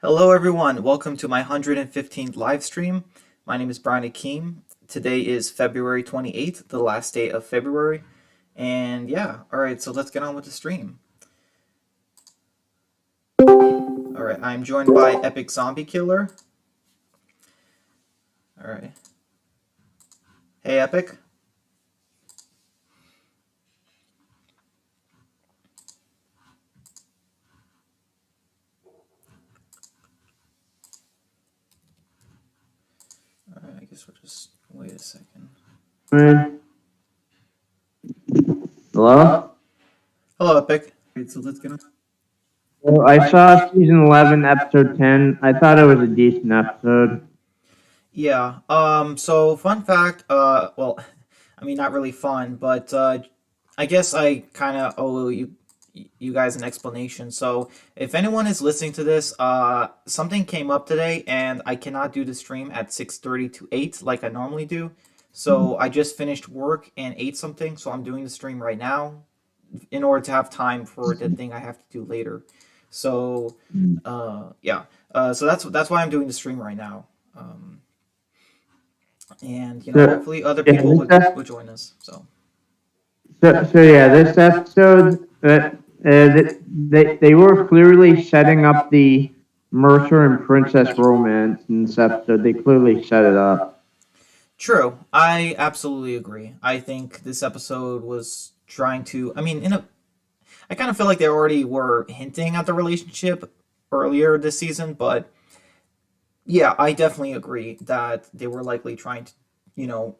Hello, everyone. Welcome to my 115th live stream. My name is Brian Akeem. Today is February 28th, the last day of February. And yeah, all right, so let's get on with the stream. All right, I'm joined by Epic Zombie Killer. All right. Hey, Epic. All right, I guess we'll just wait a second. Hello? Hello, Epic. All right, so let's get on. Well, I saw season 11, episode 10. I thought it was a decent episode. Yeah. So fun fact. Well, I mean, not really fun, but I guess I kind of owe you guys an explanation. So if anyone is listening to this, something came up today, and I cannot do the stream at 6:30 to 8 like I normally do. So I just finished work and ate something, so I'm doing the stream right now in order to have time for the thing I have to do later. So, yeah. So that's why I'm doing the stream right now. And So, hopefully other yeah, people would join us. yeah, this episode, they were clearly setting up the Mercer and Princess romance in this episode. They clearly set it up. True, I absolutely agree. I think this episode was trying to. I mean, I kind of feel like they already were hinting at the relationship earlier this season, but yeah, I definitely agree that they were likely trying to, you know,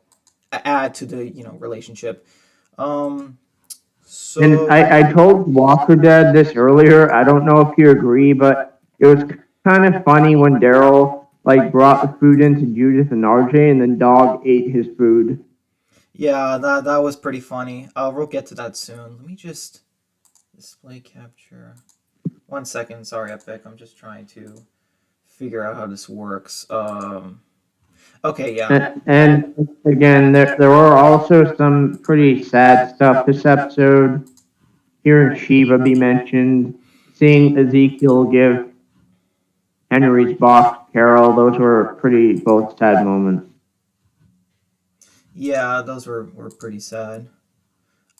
add to the relationship. Um, And so I told Walker Dad this earlier. I don't know if you agree, but it was kind of funny when Daryl brought the food into Judith and RJ, and then Dog ate his food. yeah, that was pretty funny. We'll get to that soon. Let me just display capture. 1 second, sorry, Epic. I'm just trying to figure out how this works. Okay, yeah. And again, there were also some pretty sad stuff this episode. Hearing Shiva be mentioned, seeing Ezekiel give Henry's box to Carol, those were pretty both sad moments. Yeah, those were pretty sad.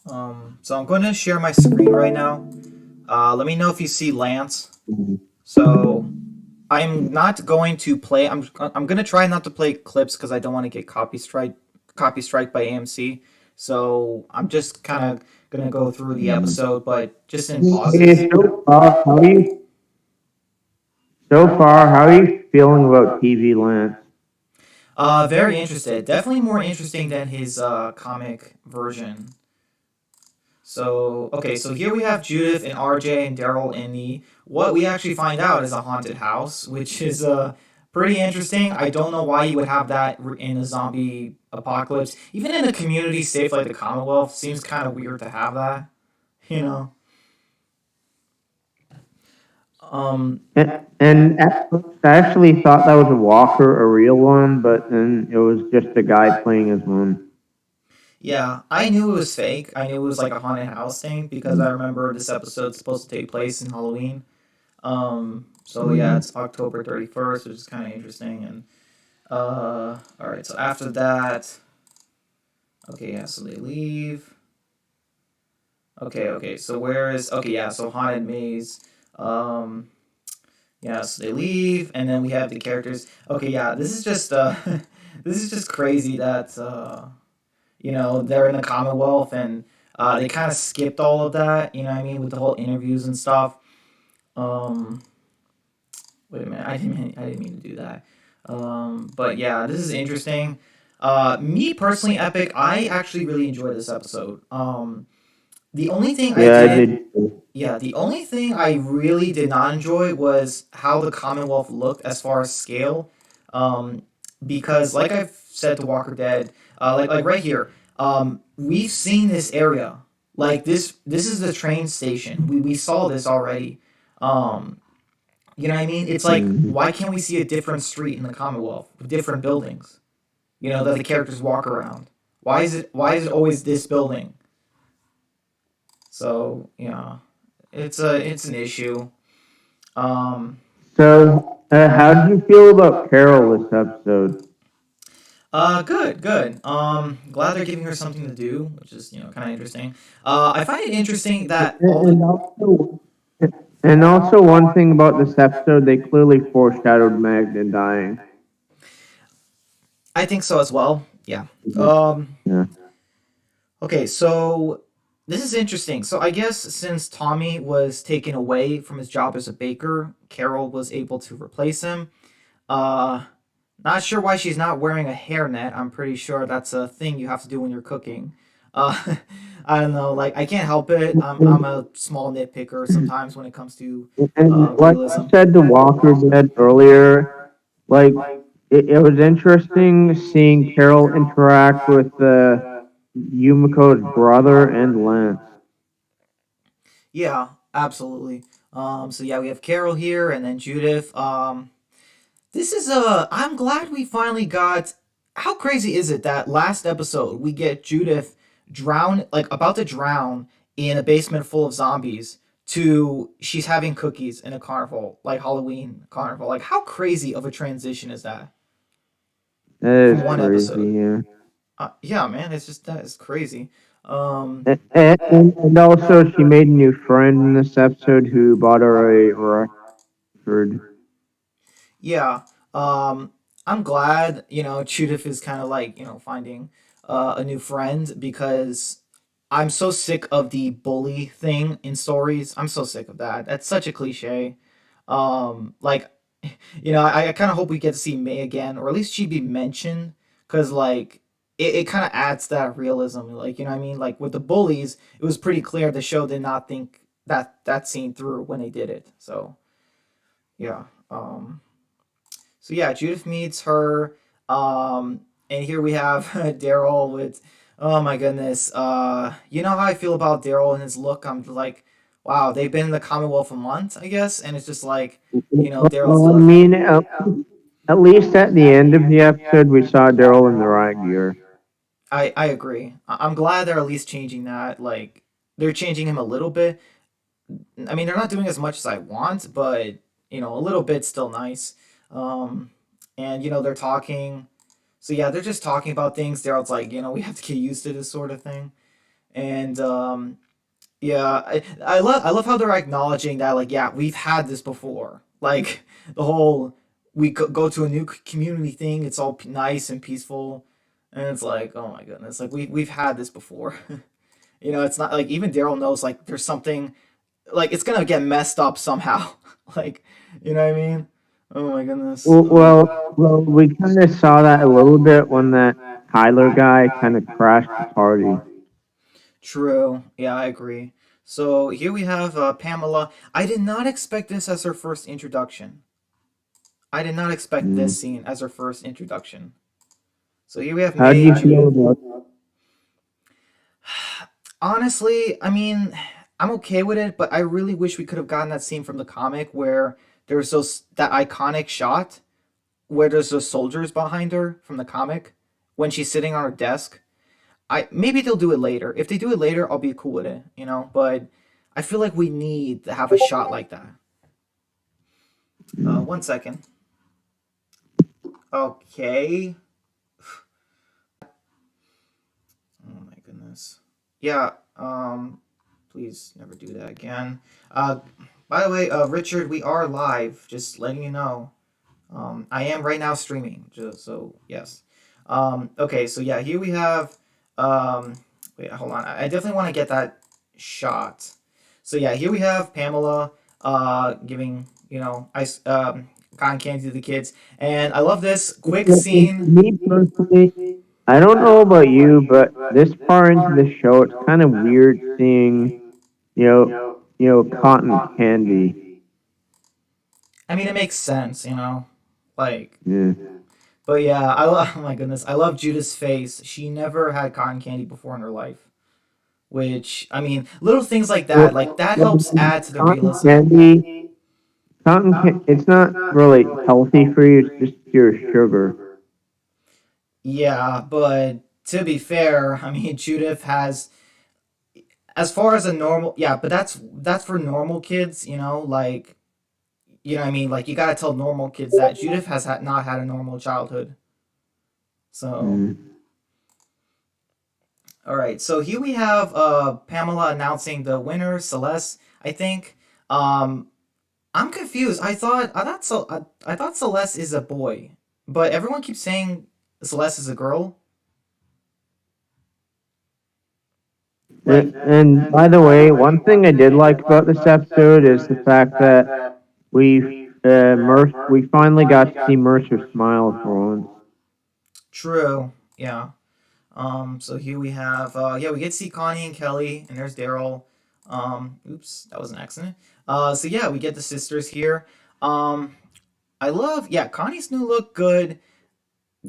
So I'm going to share my screen right now. Let me know if you see Lance. So I'm not going to play. I'm gonna try not to play clips because I don't want to get copy strike by AMC. So I'm just kind of gonna go through the episode, but just in pauses. Hey, how are you feeling about TV Lance? Very interested. Definitely more interesting than his comic version. So okay, so here we have Judith and RJ and Daryl in the what we actually find out is a haunted house, which is pretty interesting. I don't know why you would have that in a zombie apocalypse. Even in a community safe like the Commonwealth, seems kind of weird to have that. You know. Um, And at first, I actually thought that was a Walker, a real one, but then it was just a guy playing as one. yeah, I knew it was fake. I knew it was like a haunted house thing because I remember this episode's supposed to take place in Halloween. So yeah, it's October 31st, which is kind of interesting. And all right. So after that, okay, yeah. So they leave. Okay. So where is? Okay, yeah. So haunted maze. Um, yeah. So they leave, and then we have the characters. Okay, yeah. This is just this is just crazy that they're in the Commonwealth and they kind of skipped all of that. You know what I mean, with the whole interviews and stuff. Um, Wait a minute, I didn't mean to do that. But yeah, this is interesting. Me personally, Epic, I actually really enjoyed this episode. The only thing I Yeah, I didn't, did. yeah, the only thing I really did not enjoy was how the Commonwealth looked as far as scale. Um, because like I've said to Walker Dead, like right here, we've seen this area. Like this is the train station. We saw this already. Um, you know what I mean? It's like, Mhm. why can't we see a different street in the Commonwealth with different buildings? That the characters walk around. Why is it always this building? So yeah, it's an issue. Um, So, how did you feel about Carol this episode? Good, good. Glad they're giving her something to do, which is kind of interesting. I find it interesting that all the. And also, and also one thing about this episode, they clearly foreshadowed Magda dying. I think so as well. Yeah. Um. Yeah. Okay, so this is interesting. So I guess since Tommy was taken away from his job as a baker, Carol was able to replace him. Uh, Not sure why she's not wearing a hairnet. I'm pretty sure that's a thing you have to do when you're cooking. Uh, I don't know. Like I can't help it. I'm a small nitpicker sometimes when it comes to And like I realism. said to Walker Dead earlier, like it was interesting seeing Carol interact with Yumiko's brother and Lance. Yeah, absolutely. So yeah, we have Carol here, and then Judith. This is a. I'm glad we finally got. How crazy is it that last episode we get Judith drown, like about to drown in a basement full of zombies, to she's having cookies in a carnival, like Halloween carnival. Like how crazy of a transition is that That from is one episode? crazy, yeah. Yeah, man, it's just that is crazy. Um, And also, she made a new friend in this episode who bought her a record. Yeah. I'm glad, Judith is kind of like, finding a new friend because I'm so sick of the bully thing in stories. I'm so sick of that. That's such a cliche. Like, I kind of hope we get to see May again, or at least she be mentioned, because, like, it kind of adds that realism. Like, you know what I mean? Like, with the bullies, it was pretty clear the show did not think that scene through when they did it. So, yeah. So yeah, Judith meets her, and here we have Daryl with, oh my goodness, you know how I feel about Daryl and his look. I'm like, wow, they've been in the Commonwealth a month, I guess, and it's just like, Daryl's Well, I look. mean, at least at the end of the episode, we saw Daryl in the riot gear. I agree. I'm glad they're at least changing that. Like, they're changing him a little bit. I mean, they're not doing as much as I want, but a little bit's still nice. Um, and they're talking. So yeah, they're just talking about things. Daryl's like, we have to get used to this sort of thing. And yeah, I love how they're acknowledging that, like, yeah, we've had this before. Like the whole we go to a new community thing. It's all nice and peaceful, and it's like, oh my goodness, like we've had this before. It's not like even Daryl knows like there's something like it's gonna get messed up somehow. Like, you know what I mean? Oh my goodness. Well, we kind of saw that a little bit when that Tyler guy kind of crashed the party. True. Yeah, I agree. So here we have Pamela. I did not expect this as her first introduction. I did not expect Mm. this scene as her first introduction. So here we have How do May you and feel Judith. about Honestly, I mean, I'm okay with it, but I really wish we could have gotten that scene from the comic where there's that iconic shot where there's those soldiers behind her from the comic when she's sitting on her desk. I maybe they'll do it later. If they do it later, I'll be cool with it. But I feel like we need to have a shot like that. mm. 1 second. Okay. Oh my goodness. Yeah. Please never do that again. Uh, by the way, Richard, we are live. Just letting you know. I am right now streaming. Just so yes. Okay. So yeah, here we have. Um, Wait, hold on. I definitely want to get that shot. So yeah, here we have Pamela. Giving ice cotton candy to the kids, and I love this quick scene. Me personally, I don't know about you, but this far into the show, it's kind of weird seeing, cotton candy. I mean, it makes sense. Like, Yeah. but yeah, I love. Oh my goodness, I love Judith's face. She never had cotton candy before in her life. Which I mean, little things like that helps add to the Cotton realism. candy, it's not really healthy for you. It's just pure sugar. Yeah, but to be fair, I mean, Judith has as far as a normal, yeah, but that's for normal kids. Like You know what I mean? Like you gotta tell normal kids that Judith has not had a normal childhood. So, Mm. all right. So here we have Pamela announcing the winner, Celeste. I think. Um, I'm confused. I thought Celeste is a boy, but everyone keeps saying Celeste is a girl. Like, And by the way, one thing I did like about this episode is the fact that we finally got to see Mercer smile for once. true. Yeah. So here we have, yeah, we get to see Connie and Kelly, and there's Daryl. Oops, that was an accident. So yeah, we get the sisters here. Um, I love, yeah, Connie's new look good.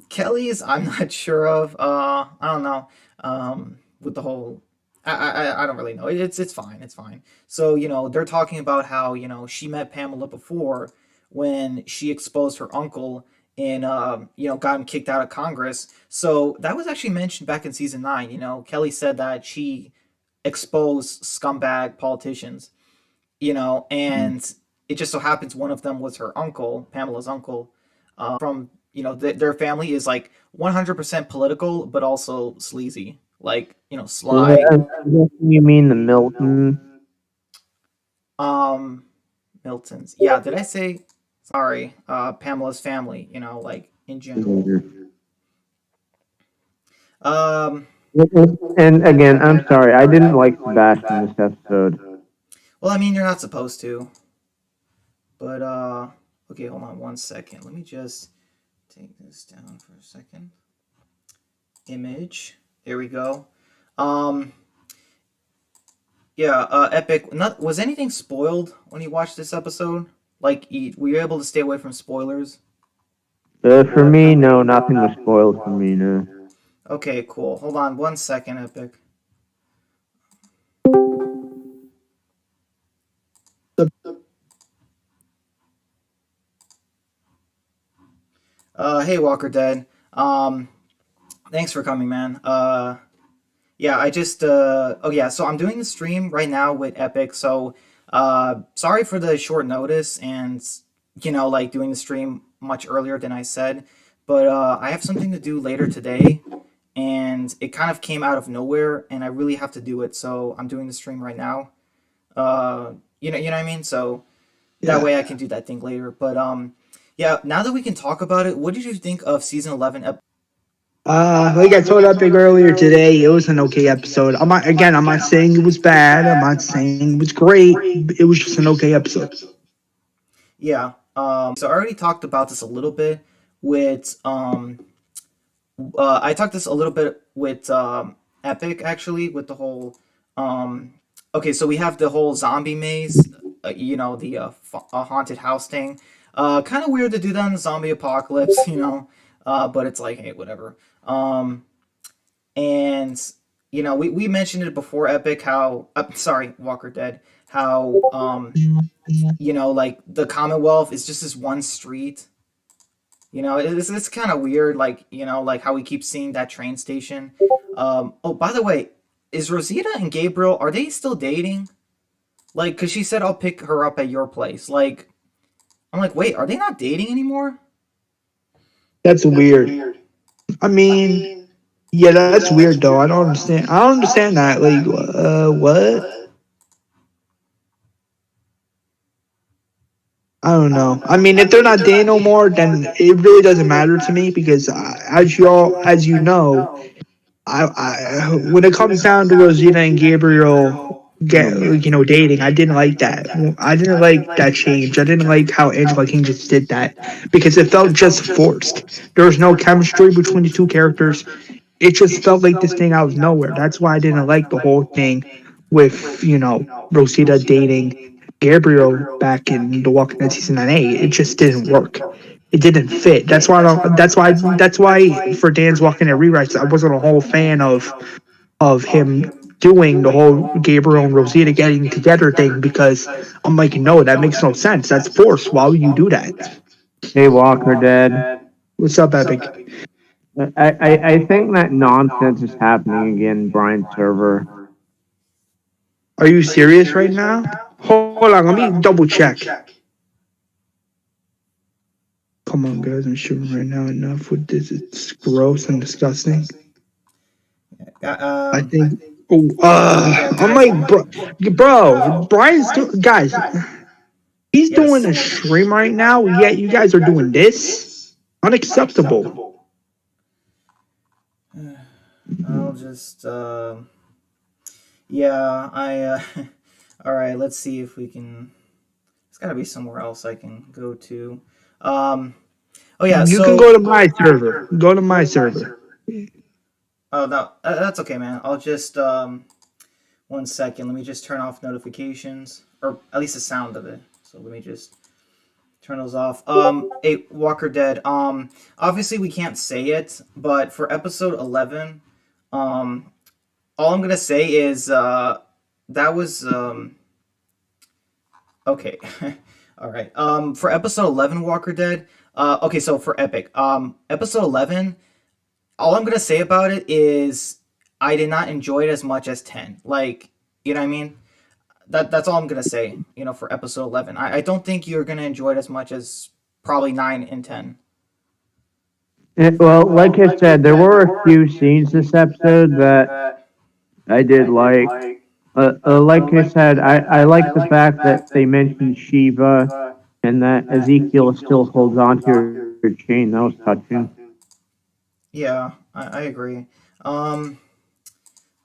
Kelly's, I'm not sure of. I don't know. With the whole, I don't really know. It's fine. It's fine. So they're talking about how she met Pamela before when she exposed her uncle and got him kicked out of Congress. So that was actually mentioned back in season 9. Kelly said that she exposed scumbag politicians. And it just so happens one of them was her uncle, Pamela's uncle, from their family is like 100% political, but also sleazy, like Yeah, sly. I'm guessing you mean the Milton. Um, Milton's. Yeah, did I say? Sorry, Pamela's family. Like in general. Um, And again, I'm sorry, I didn't like Sebastian this episode. well, I mean, you're not supposed to, but okay, hold on 1 second. Let me just take this down for a second. Image. There we go. Um, Yeah, Epic. Not was anything spoiled when you watched this episode? Like, were you able to stay away from spoilers? For me, no, nothing was spoiled for me, no. Okay, cool. Hold on 1 second, Epic. Hey Walker Dead. Thanks for coming, man. Yeah, I just oh yeah, so I'm doing the stream right now with Epic. So, sorry for the short notice and like doing the stream much earlier than I said, but I have something to do later today and it kind of came out of nowhere and I really have to do it. So, I'm doing the stream right now. You know what I mean? So, that way I can do that thing later. But yeah, now that we can talk about it, what did you think of season 11 Like I told Epic earlier today, it was an okay episode. I'm not saying it was bad. I'm not saying it was great. It was just an okay episode. Yeah. So I already talked about this a little bit with I talked this a little bit with Epic actually with the whole okay, so we have the whole zombie maze, the haunted house thing. Kind of weird to do that in the zombie apocalypse, but it's like, hey, whatever. And we mentioned it before, Epic, how sorry, Walker Dead, how like the Commonwealth is just this one street. It's kind of weird, like like how we keep seeing that train station. Oh, by the way, is Rosita and Gabriel, are they still dating? Like, cause she said I'll pick her up at your place. Like, I'm like, wait, are they not dating anymore? That's weird. I mean, yeah, that's weird though. I don't understand. I don't understand that. Like, what? I don't know. I mean, if they're not dating no more, then it really doesn't matter to me because, as you know, when it comes down to Rosita and Gabriel dating, I didn't like that. I didn't like that change. I didn't like how Angela King just did that because it felt just forced. There was no chemistry between the two characters. It just felt like this thing out of nowhere. That's why I didn't like the whole thing with Rosita dating Gabriel back in The Walking Dead season 9A. It just didn't work. It didn't fit. That's why I don't. That's why for Dan's Walking Dead rewrites, I wasn't a whole fan of him doing the whole Gabriel and Rosita getting together thing because I'm like, no, that makes no sense. That's forced. Why would you do that? Hey, Walker Dead. What's up, Epic? I think that nonsense is happening again, Brian's server. Are you serious right now? Hold on, let me double check. Come on, guys, I'm shivering right now. Enough with this. It's gross and disgusting. I Um, think. yeah, I'm guys. like, Brian's doing, guys. He's doing Yes. a stream right now. Yet you guys are doing this. Unacceptable. I'll just. Yeah. All right. Let's see if we can. There's got to be somewhere else I can go to. Um. Oh yeah. You can So. go to my server. Go to my server. Oh no, that's okay, man. I'll just 1 second. Let me just turn off notifications, or at least the sound of it. So let me just turn those off. A Walker Dead. Obviously we can't say it, but for episode 11, all I'm gonna say is that was okay. All right. For episode 11, Walker Dead. Okay, so for Epic, episode 11, all I'm gonna say about it is I did not enjoy it as much as 10. Like, you know what I mean? That's all I'm gonna say. You know, for episode 11, I don't think you're gonna enjoy it as much as probably 9 and 10. Well, like I said, there were a few scenes this episode that I did like. Like I said, I like the fact that they mentioned Shiva and that Ezekiel still holds on to her chain. That was touching. Yeah, I agree. Um,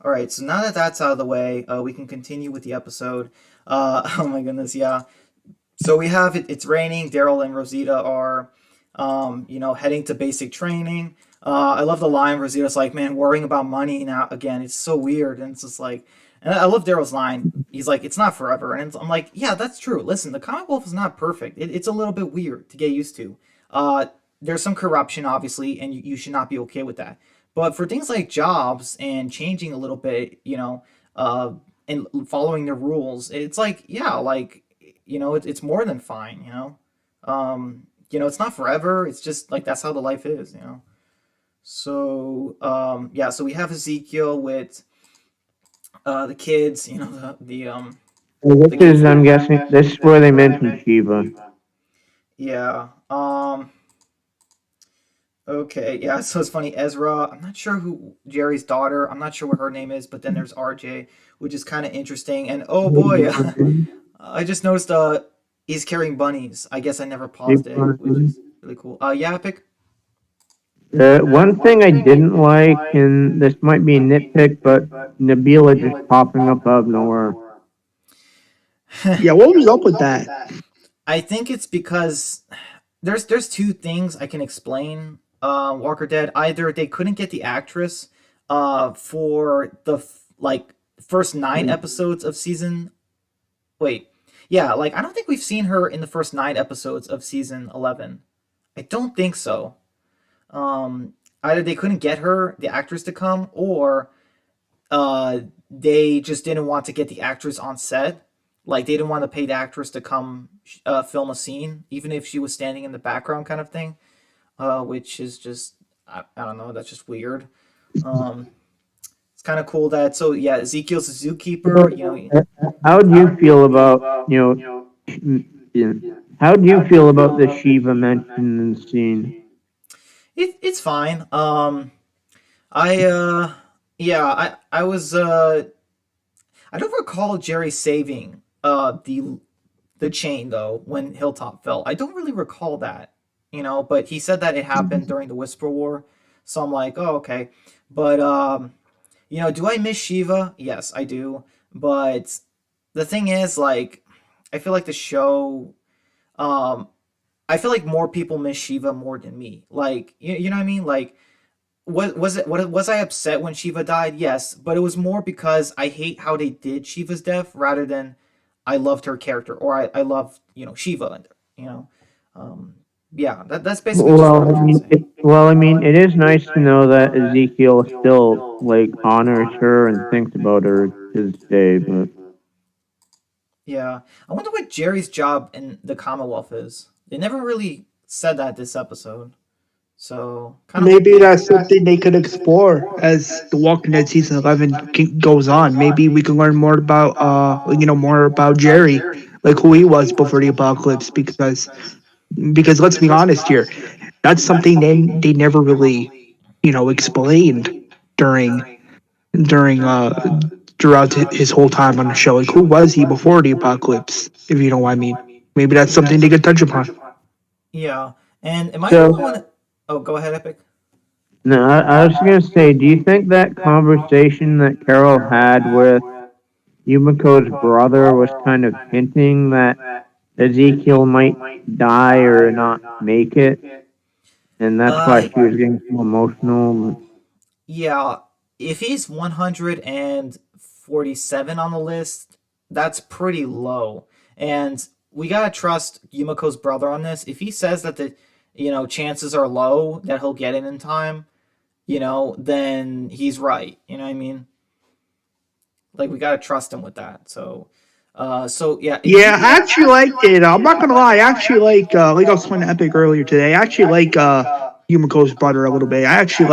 all right, so now that that's out of the way, we can continue with the episode. Oh my goodness, yeah. So we have it. It's raining. Daryl and Rosita are, heading to basic training. I love the line. Rosita's like, "Man, worrying about money now again. It's so weird." And it's just like, and I love Daryl's line. He's like, "It's not forever," and I'm like, "Yeah, that's true. Listen, the Commonwealth is not perfect. It's a little bit weird to get used to. Uh, there's some corruption, obviously, and you should not be okay with that. But for things like jobs and changing a little bit, and following the rules, it's like, yeah, like it's more than fine. It's not forever. It's just like that's how the life is. So yeah, so we have Ezekiel with the kids. The This kids. is, I'm guessing, this is where they mentioned Shiva. Yeah. Okay. Yeah. So it's funny. Ezra. I'm not sure who Jerry's daughter. I'm not sure what her name is. But then there's RJ, which is kind of interesting. And oh boy, I just noticed. He's carrying bunnies. I guess I never paused it, which is really cool. Yeah, Epic. One thing I didn't like, and this might be a nitpick, but Nabila just popping up out of nowhere. Yeah, what was up with that? I think it's because there's two things I can explain. Walker Dead. Either they couldn't get the actress, for the first 9 episodes of season. Wait, yeah, like I don't think we've seen her in the first 9 episodes of season 11. I don't think so. Either they couldn't get her, the actress, to come, or they just didn't want to get the actress on set. Like they didn't want to pay the actress to come film a scene, even if she was standing in the background, kind of thing. Which is just I don't know. That's just weird. Um, it's kind of cool that so yeah, Ezekiel's a zookeeper. How do you feel about, yeah, how do you feel about the Shiva mentioned in the scene? It's fine. I yeah, I was I don't recall Jerry saving the chain though when Hilltop fell. I don't really recall that, but he said that it happened during the Whisper War. So I'm like, oh, okay. But do I miss Shiva? Yes, I do. But the thing is, like, I feel like the show um I feel like more people miss Shiva more than me. Like, you know what I mean? Like, was I upset when Shiva died? Yes, but it was more because I hate how they did Shiva's death rather than I loved her character or I loved Shiva. You know, um, yeah, that's basically just what I'm trying to say. I mean, it is nice to know that Ezekiel still like honors her and thinks about her to this day. But Yeah, I wonder what Jerry's job in the Commonwealth is. They never really said that this episode, so kind of Maybe hoping. that's something they could explore as the Walking Dead season 11 goes on. Maybe we can learn more about more about Jerry, like who he was before the apocalypse, because Because let's be honest here, that's something they never really, explained during during throughout his whole time on the show. Like, who was he before the apocalypse? If you know what I mean. Maybe that's something they could touch upon. Yeah, and am I the only So, one? Oh, go ahead, Epic. no, I was gonna say, do you think that conversation that Carol had with Yumiko's brother was kind of hinting that Ezekiel might die or not make it, and that's why Uh, she was getting so emotional? yeah, if he's 147 on the list, that's pretty low. And we gotta trust Yumiko's brother on this. If he says that chances are low that he'll get it in time, then he's right. You know what I mean? Like we gotta trust him with that. So yeah, Yeah, I actually like it. I'm not gonna lie. I actually like I was playing Epic earlier today. I actually like Yumiko's brother a little bit. I actually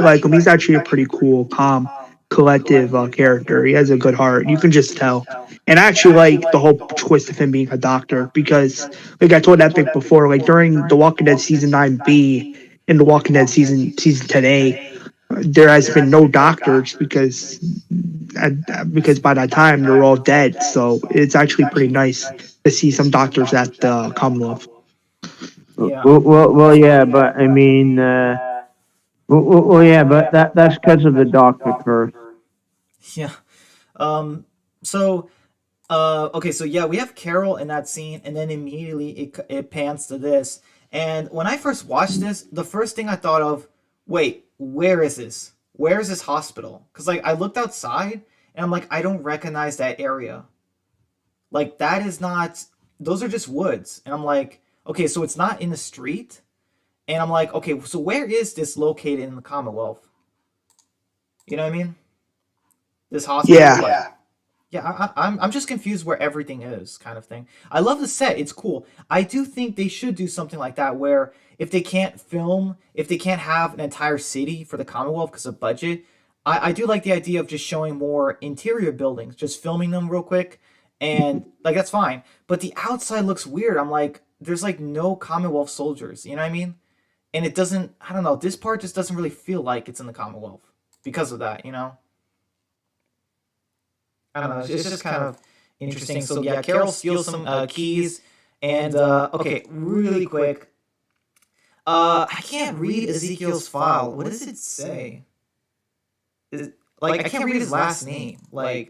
like him. He's actually a pretty cool, calm, collective character. He has a good heart. You can just tell. And I actually like the whole twist of him being a doctor because, like I told Epic before, like during The Walking Dead season 9B and The Walking Dead season 10A, there has been no doctors because by that time they're all dead. So it's actually pretty nice to see some doctors at the Commonwealth. yeah, Yeah, but I mean, yeah, but that's because of the Doctor curse. yeah. So okay, so yeah, we have Carol in that scene, and then immediately it pans to this. And when I first watched this, the first thing I thought of, wait, where is this? Where is this hospital? Because like I looked outside, and I'm like, I don't recognize that area. Like that is not. Those are just woods, and I'm like, okay, so it's not in the street. And I'm like, okay, so where is this located in the Commonwealth? You know what I mean? This hospital, Yeah. like, yeah, I'm just confused where everything is, kind of thing. I love the set; it's cool. I do think they should do something like that, where if they can't have an entire city for the Commonwealth because of budget, I do like the idea of just showing more interior buildings, just filming them real quick, and like that's fine. But the outside looks weird. I'm like, there's like no Commonwealth soldiers. You know what I mean? And it doesn't. I don't know. This part just doesn't really feel like it's in the Commonwealth because of that. I don't know. It's just kind of interesting. So yeah, Carol steals some keys, and okay, really quick. I can't read Ezekiel's file. What does it say? I can't read his last name. Let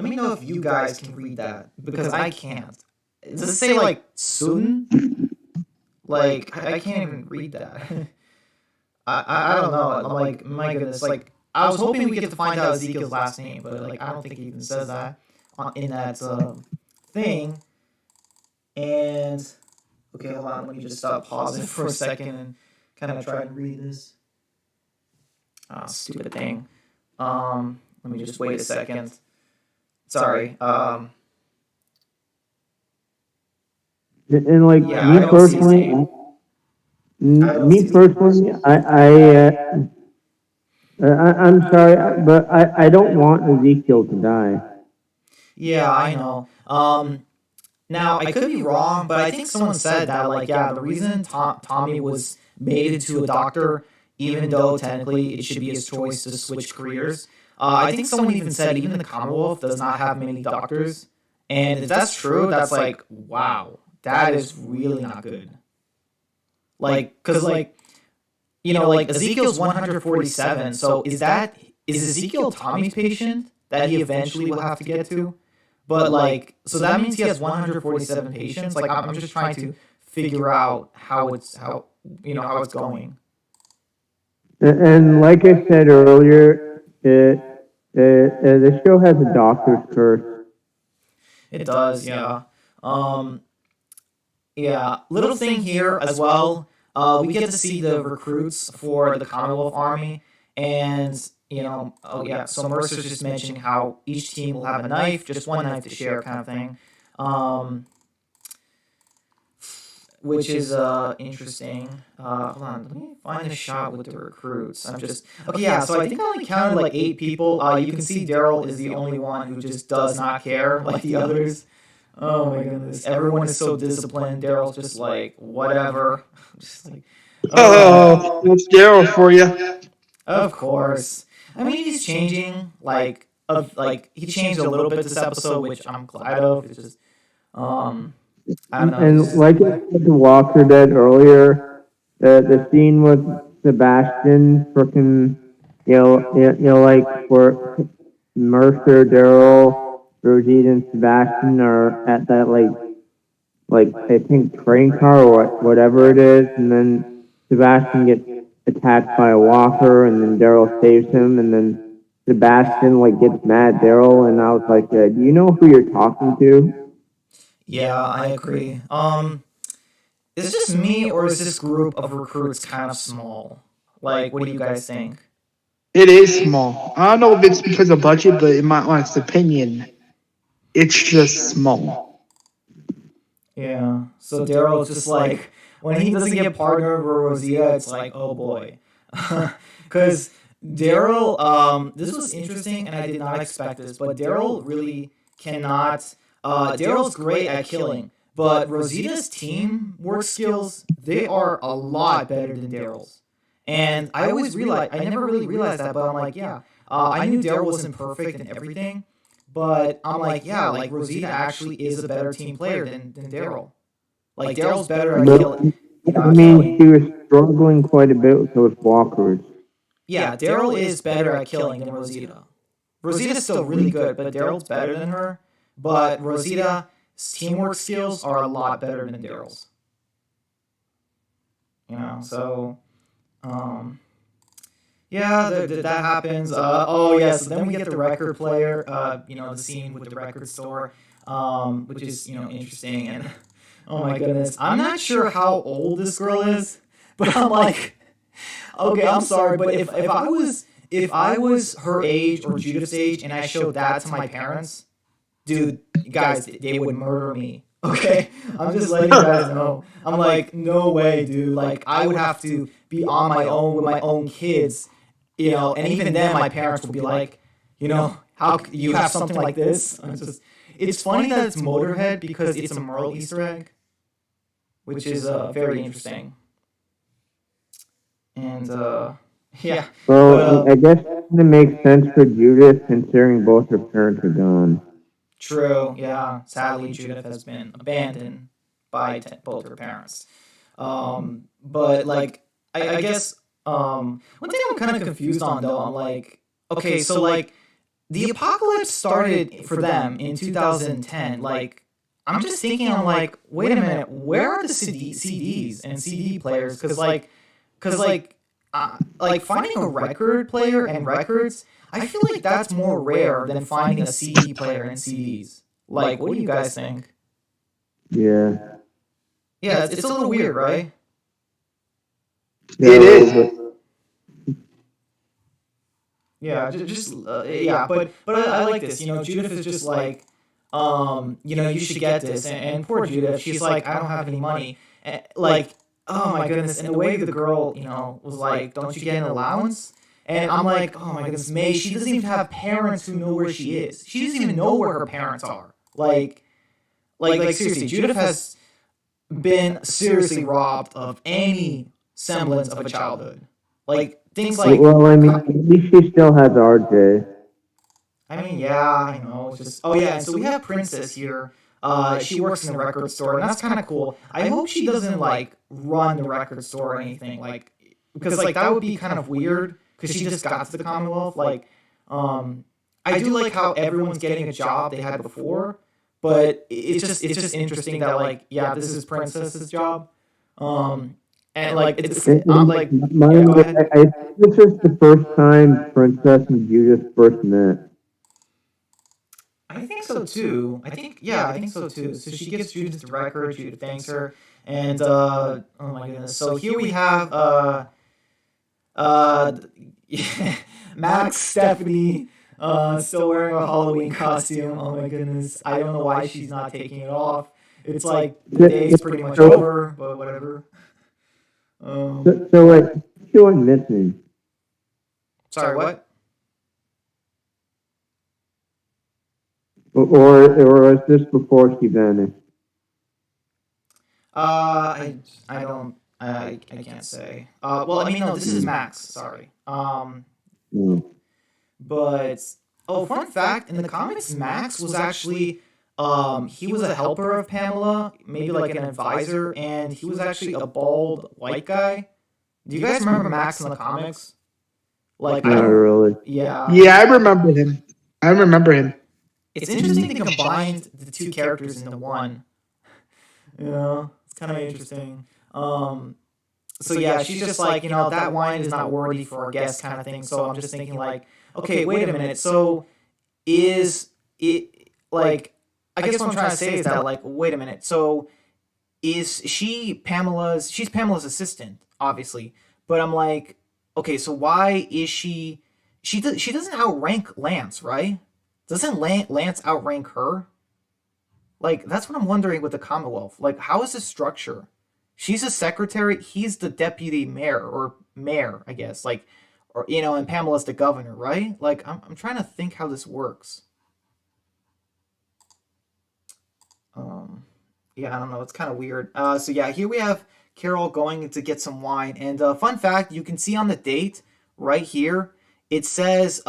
me know if you guys can read that because I can't. Does it say like Sun? Like I can't even read that. I don't know. I'm like, my goodness. Like I was hoping we get to find out Ezekiel's last name, but like I don't think it even says that in that thing. And okay, hold on. Let me just stop pausing for a second and kind of try and read this. Oh, stupid thing. Let me just wait a second. Sorry. And like Yeah, I me don't see his personally, name. I don't see me his name. personally, I'm sorry, but I don't want Ezekiel to die. Yeah, I know. Now I could be wrong, but I think someone said that like yeah, the reason Tommy was made into a doctor, even though technically it should be his choice to switch careers. I think someone even said even the Commonwealth does not have many doctors, and if that's true, that's like wow, that is really not good. Like, cause like like Ezekiel's 147. So is Ezekiel Tommy's patient that he eventually will have to get to? But like, so that means he has 147 patients. Like, I'm just trying to figure out how it's going. And like I said earlier, the show has a doctor's curse. It does, yeah. Yeah. Little thing here as well. We get to see the recruits for the Commonwealth Army, and oh yeah. So Mercer's just mentioning how each team will have a knife, just one knife to share, kind of thing. Which is interesting. Hold on, let me find a shot with the recruits. I'm just okay. Yeah, so I think I only counted like 8 people. You can see Daryl is the only one who just does not care like the others. Oh my goodness. Everyone is so disciplined. Daryl's just like, whatever. Just like, Oh, that's Daryl for you. of course. I mean, he's changing. He changed a little bit this episode, which I'm glad of. It's just, I don't know. And like I said to Walker Dead earlier, the scene with Sebastian freaking, like where Mercer, Daryl, Rosita, and Sebastian are at that like I think train car or whatever it is, and then Sebastian gets attacked by a walker, and then Daryl saves him, and then Sebastian like gets mad at Daryl, and I was like, do you know who you're talking to? Yeah, I agree. Is it just me, or is this group of recruits kind of small? Like, what do you guys think? It is small. I don't know if it's because of budget, but in my honest opinion, it's just small. Yeah. So Daryl's just like, when he doesn't get partnered with Rosita, it's like, oh boy. Because Daryl, this was interesting, and I did not expect this, but Daryl really cannot. Daryl's great at killing, but Rosita's teamwork skills, they are a lot better than Daryl's. And I never really realized that, but I'm like, yeah. I knew Daryl wasn't perfect in everything, but I'm like, yeah, like Rosita actually is a better team player than Daryl. Like Daryl's better at killing. I mean, she was struggling quite a bit with those walkers. Yeah, Daryl is better at killing than Rosita. Rosita's still really good, but Daryl's better than her. But Rosita's teamwork skills are a lot better than Daryl's. So yeah, that happens. Oh yes, then we get the record player. The scene with the record store, which is interesting. And oh my goodness, I'm not sure how old this girl is, but I'm like, okay, I'm sorry, but if I was her age or Judith's age and I showed that to my parents, dude, guys, they would murder me. Okay, I'm just letting you guys know. I'm like, no way, dude. Like, I would have to be on my own with my own kids, and even then, my parents would be like, how you have something like this? It's funny that it's Motorhead because it's a Merle Easter egg, which is very interesting. And yeah. Well, I guess it makes sense for Judith considering both her parents are gone. True, yeah. Sadly, Judith has been abandoned by both her parents. But like, I guess one thing I'm kind of confused on though, I'm like, okay, so like, the apocalypse started for them in 2010. Like, I'm just thinking, I'm like, wait a minute, where are the CDs and CD players? Because finding a record player and records, I feel like that's more rare than finding a CD player and CDs. Like, what do you guys think? Yeah. Yeah, it's a little weird, right? It is. Yeah, but I like this. Judith is just like, you should get this, and poor Judith, she's like, I don't have any money, and, like, oh my goodness, and the way the girl, was like, don't you get an allowance? And I'm like, oh my goodness, May, she doesn't even have parents who know where she is. She doesn't even know where her parents are. Like seriously, Judith has been seriously robbed of any semblance of a childhood. Like, things like... Well, I mean, at least she still has RJ. I mean, yeah, I know. It's just... Oh, yeah, and so we have Princess here. She works in the record store, and that's kind of cool. I hope she doesn't, like, run the record store or anything. Like, because, like, that would be kind of weird, because she just got to the Commonwealth. Like, I do like how everyone's getting a job they had before, but it's just interesting that, like, yeah, this is Princess's job. And like, I'm like, yeah, go ahead. This is the first time Princess and Judith first met. I think so too. I think so too. So she gives Judith the record. Judith thanks her, and oh my goodness. So here we have Max Stephanie still wearing a Halloween costume. Oh my goodness. I don't know why she's not taking it off. It's like the day's pretty much over, but whatever. So like, she went missing. Sorry, what? or was this before she vanished? I don't I can't say. Well, I mean no, this is Max. Sorry. Hmm. But oh, fun fact: in the comics, Max was actually he was a helper of Pamela, maybe like an advisor, and he was actually a bald white guy. Do you guys remember Max in the comics? Like I Not don't. really. Yeah, Yeah, I remember him. I remember him. it's interesting they combined the two characters into one. Yeah, it's kind of interesting. Um, so yeah, she's just like, that wine is not worthy for our guest kind of thing. So I'm just thinking like, okay, wait a minute. So is it like, I guess what I'm trying to say is that like, wait a minute. So is she she's Pamela's assistant, obviously. But I'm like, okay, so why is she doesn't outrank Lance, right? Doesn't Lance outrank her? Like that's what I'm wondering with the Commonwealth. Like how is this structure? She's a secretary, he's the deputy mayor or mayor, I guess. Like or and Pamela's the governor, right? Like I'm trying to think how this works. Um yeah, I don't know. It's kind of weird. So yeah, here we have Carol going to get some wine. And fun fact, you can see on the date right here, it says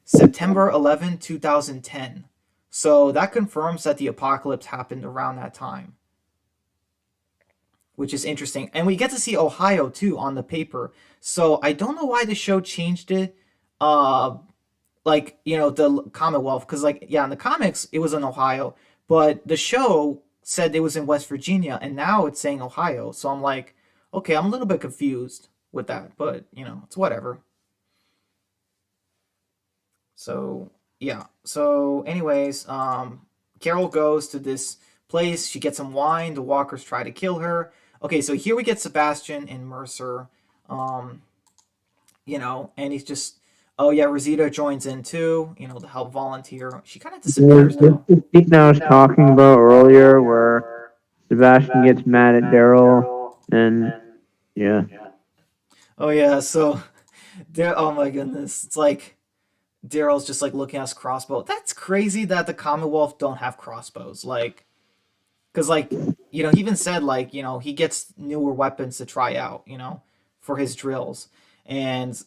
September 11, 2010. So that confirms that the apocalypse happened around that time, which is interesting. And we get to see Ohio too on the paper. So I don't know why the show changed it. Uh, like the Commonwealth, because like yeah, in the comics it was in Ohio, but the show said it was in West Virginia, and now it's saying Ohio. So I'm like, okay, I'm a little bit confused with that, but it's whatever. So yeah. So anyways, Carol goes to this place. She gets some wine. The walkers try to kill her. Okay, so here we get Sebastian and Mercer. Um, and he's just, oh yeah, Rosita joins in too, to help volunteer. She kind of disappears This though. is the scene I was talking about earlier where Sebastian gets mad at Daryl, and yeah. Oh yeah, so there. Oh my goodness, it's like Daryl's just like looking at his crossbow. That's crazy that the Commonwealth don't have crossbows. Like, because like he even said like he gets newer weapons to try out. For his drills, and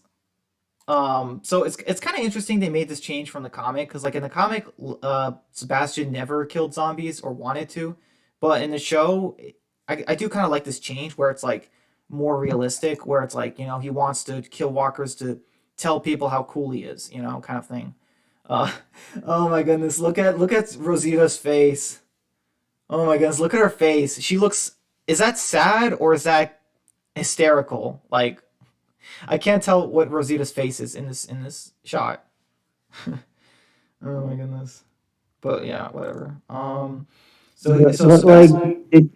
so it's kind of interesting they made this change from the comic because like in the comic, Sebastian never killed zombies or wanted to, but in the show, I do kind of like this change where it's like more realistic, where it's like he wants to kill walkers to tell people how cool he is, kind of thing. Uh, oh my goodness, look at Rosita's face. Oh my goodness, look at her face. She looks. Is that sad or is that hysterical? Like I can't tell what Rosita's face is in this shot. Oh my goodness. But yeah, whatever. So But like, Sebastian. did,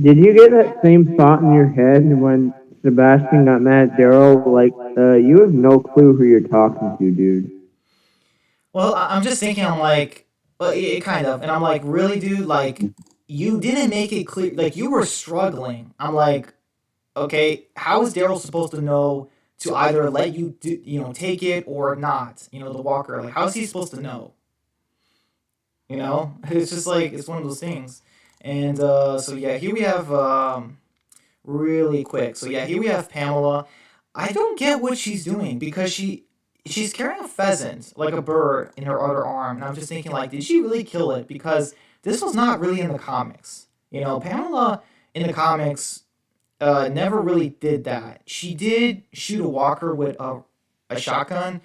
did you get that same thought in your head when Sebastian got mad at Daryl? Like, you have no clue who you're talking to, dude. Well, I'm just thinking. I'm like, well, it kind of, and I'm like, really, dude? Like, you didn't make it clear. Like, you were struggling. I'm like, okay, how is Daryl supposed to know to either let you do, take it or not? The walker. Like, how is he supposed to know? It's just like it's one of those things. And so yeah, here we have really quick. So yeah, here we have Pamela. I don't get what she's doing because she's carrying a pheasant like a bird in her other arm, and I'm just thinking like, did she really kill it? Because this was not really in the comics. Pamela in the comics never really did that. She did shoot a walker with a shotgun,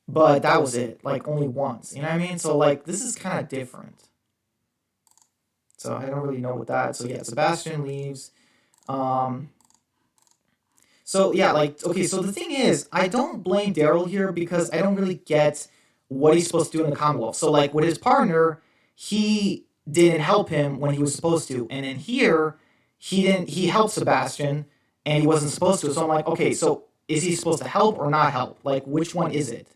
but that was it. Like only once. You know what I mean? So like this is kind of different. So I don't really know what that. So yeah, Sebastian leaves. Um, so yeah, like okay. So the thing is, I don't blame Daryl here because I don't really get what he's supposed to do in the Commonwealth. So like with his partner, he didn't help him when he was supposed to, and in here, he didn't. He helped Sebastian, and he wasn't supposed to. So I'm like, okay, so is he supposed to help or not help? Like which one is it?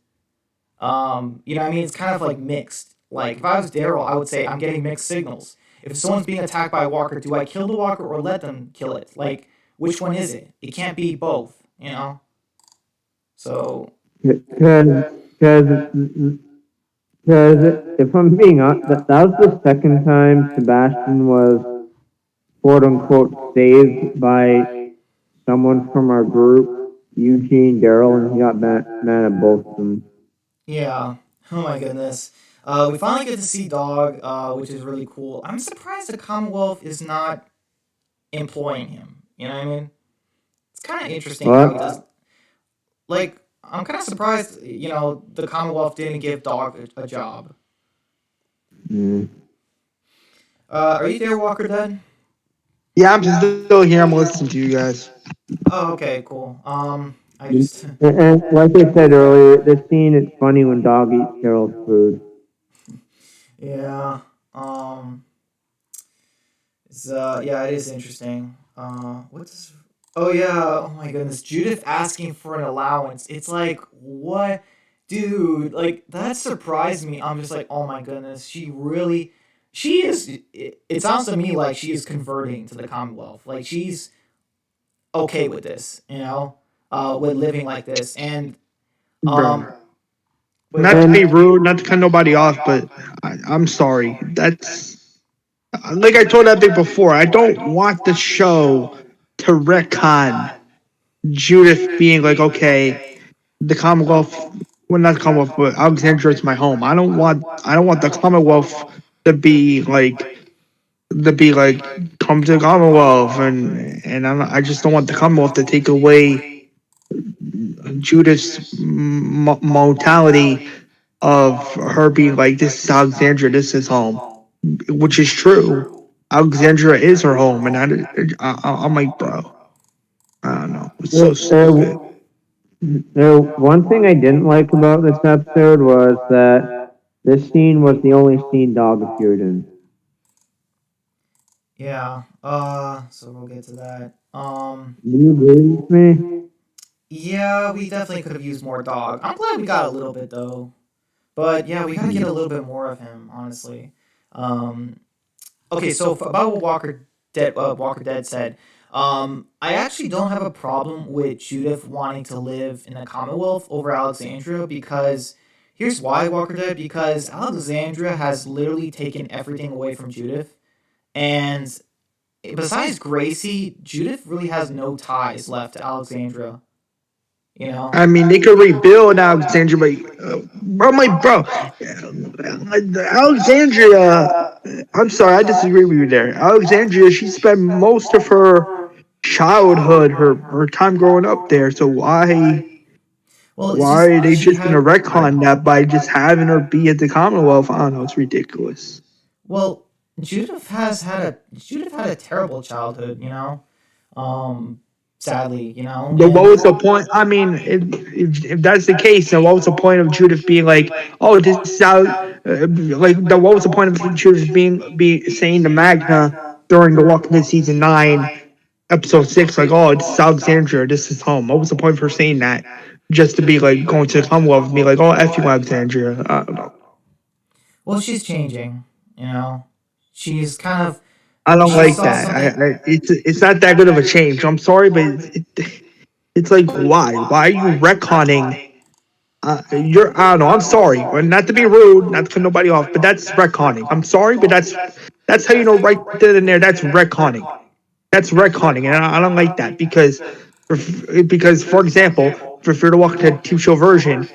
What I mean? It's kind of like mixed. Like if I was Daryl, I would say I'm getting mixed signals. If someone's being attacked by a walker, do I kill the walker or let them kill it? Like which one is it? It can't be both. So Because Because if I'm being honest, that was the second time Sebastian was quote unquote saved by someone from our group, Eugene, Daryl, and he got mad at both of them. Yeah. Oh my goodness. We finally get to see Dog, which is really cool. I'm surprised the Commonwealth is not employing him. You know what I mean? It's kind of interesting how he does. What? Like, I'm kind of surprised. The Commonwealth didn't give Dog a job. Mm. Are you there, Walker Dead? Yeah, I'm still here. I'm listening to you guys. Oh, okay, cool. I just. And like I said earlier, the scene it's funny when Dog eats Carol's food. Yeah. Yeah, it is interesting. What's Oh yeah, oh my goodness. Judith asking for an allowance. It's like, what? Dude, like that surprised me. I'm just like, oh my goodness. She is it sounds to me like she is converting to the Commonwealth. Like she's okay with this, with living like this. And Bro. wait, Not what? to be rude, not to cut nobody off, but I'm sorry. That's like I told that thing before. I don't want the show to retcon Judith being like, okay, the Commonwealth, well, not the Commonwealth, but Alexandria is my home. I don't want the Commonwealth to be like come to the Commonwealth, and I just don't want the Commonwealth to take away Judith's mortality of her being like, this is Alexandria, this is home, which is true. Alexandria is her home, and I'm like, bro, I don't know, it's so stupid. One thing I didn't like about this episode was that this scene was the only scene Dog appeared in. Yeah. So we'll get to that. Do you agree with me? Yeah, we definitely could have used more Dog. I'm glad we got a little bit though. But yeah, we gotta get a little bit more of him, honestly. Um, okay, so about what Walker Dead said, I actually don't have a problem with Judith wanting to live in the Commonwealth over Alexandria because here's why, Walker Dead, because Alexandria has literally taken everything away from Judith, and besides Gracie, Judith really has no ties left to Alexandria. You know? I mean, they could rebuild Alexandria, but I'm like, bro, Alexandria. I'm sorry, I disagree with you there. Alexandria, she spent most of her childhood, her time growing up there. So Well, it's why are just they she just gonna had. retcon that by just having her be at the Commonwealth? I don't know, it's ridiculous. Well, Judith had a terrible childhood, Um, sadly, But what and was the point? I mean, if that's the case, then what was the point of Judith being like, "Oh, this is how," what was the point of Judith be saying to Magna during the Walking Dead season 9, episode 6, like, "Oh, this is Alexandria, this is home." What was the point of her saying that? Just to be like going to the Commonwealth and be like, "Oh, F you, Alexandria." I don't know. well, she's changing, you know. She's kind of I don't she like saw that. something. It's not that good of a change. I'm sorry, but it's like why? Why are you retconning? I don't know. I'm sorry, but not to be rude, not to cut nobody off, but that's retconning. I'm sorry, but that's how you know right then and there. That's retconning. That's retconning, and I don't like that because for example, for Fear the Walking Dead TV show version,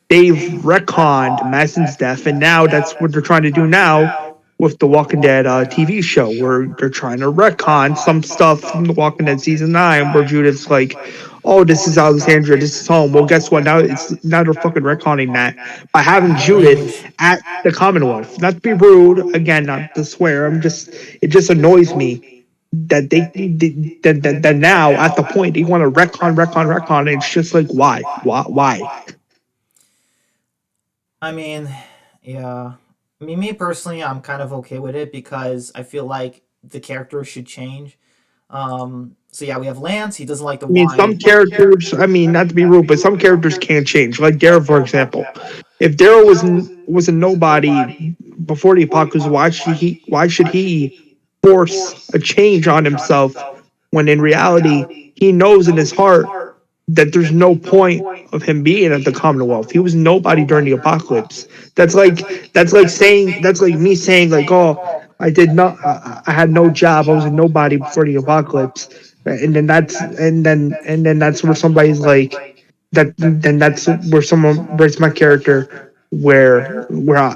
they've retconned Madison's death, and now that's what they're trying to do now with the Walking Dead TV show, where they're trying to retcon some stuff from the Walking Dead season 9, where Judith's like, "Oh, this is Alexandria, this is home." Well, guess what? Now they're fucking retconning that by having Judith Language. at the Commonwealth. Not to be rude, again, not to swear. It just annoys me that that now at the point they want to retcon. And it's just like why? I mean, yeah. I mean, me personally, I'm kind of okay with it because I feel like the character should change. So yeah, we have Lance. He doesn't like the I mean, some wine. characters. I mean, not to be rude, but some characters can change. Like Daryl, for example. If Daryl was a nobody before the apocalypse, why should he force a change on himself when in reality he knows in his heart that there's no point of him being at the Commonwealth. He was nobody during the apocalypse. That's like me saying like, oh, I had no job. I was a nobody before the apocalypse, and then that's where somebody's like that. Then that's where someone breaks my character. Where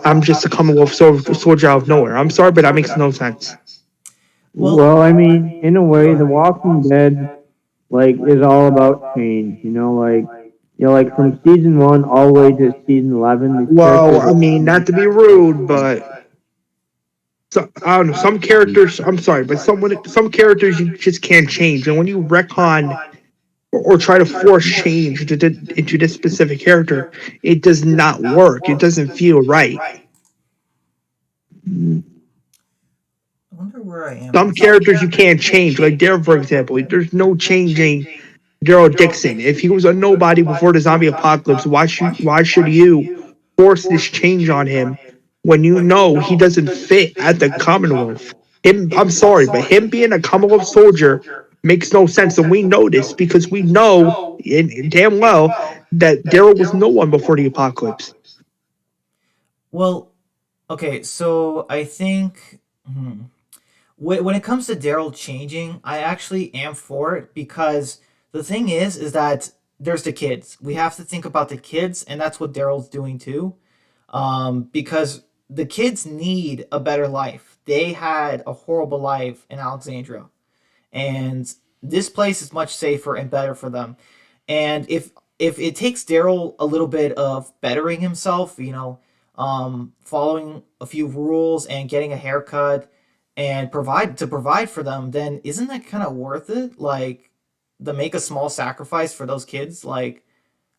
I'm just a Commonwealth soldier out of nowhere. I'm sorry, but that makes no sense. Well, Well, I mean, in a go way, The ahead. Walking Dead like is all about change. Like from season 1 all the way to season 11, these Well, characters I are mean, not to be rude, but I don't know. Some characters, I'm sorry, but some characters you just can't change, and when you retcon or try to force change into this specific character, it does not work. It doesn't feel right. I wonder where I am. Some characters you can't change, like Daryl, for example. There's no changing Daryl Dixon. If he was a nobody before the zombie apocalypse, why should you force this change on him when you know he doesn't fit at the Commonwealth? I'm sorry, but him being a Commonwealth soldier makes no sense, and we know this because we know damn well that Daryl was no one before the apocalypse. Well, okay, so I think when it comes to Daryl changing, I actually am for it because the thing is that there's the kids. We have to think about the kids, and that's what Daryl's doing too. Because the kids need a better life. They had a horrible life in Alexandria, and this place is much safer and better for them. And if it takes Daryl a little bit of bettering himself, following a few rules and getting a haircut and provide for them, then isn't that kind of worth it? Like, to make a small sacrifice for those kids, like,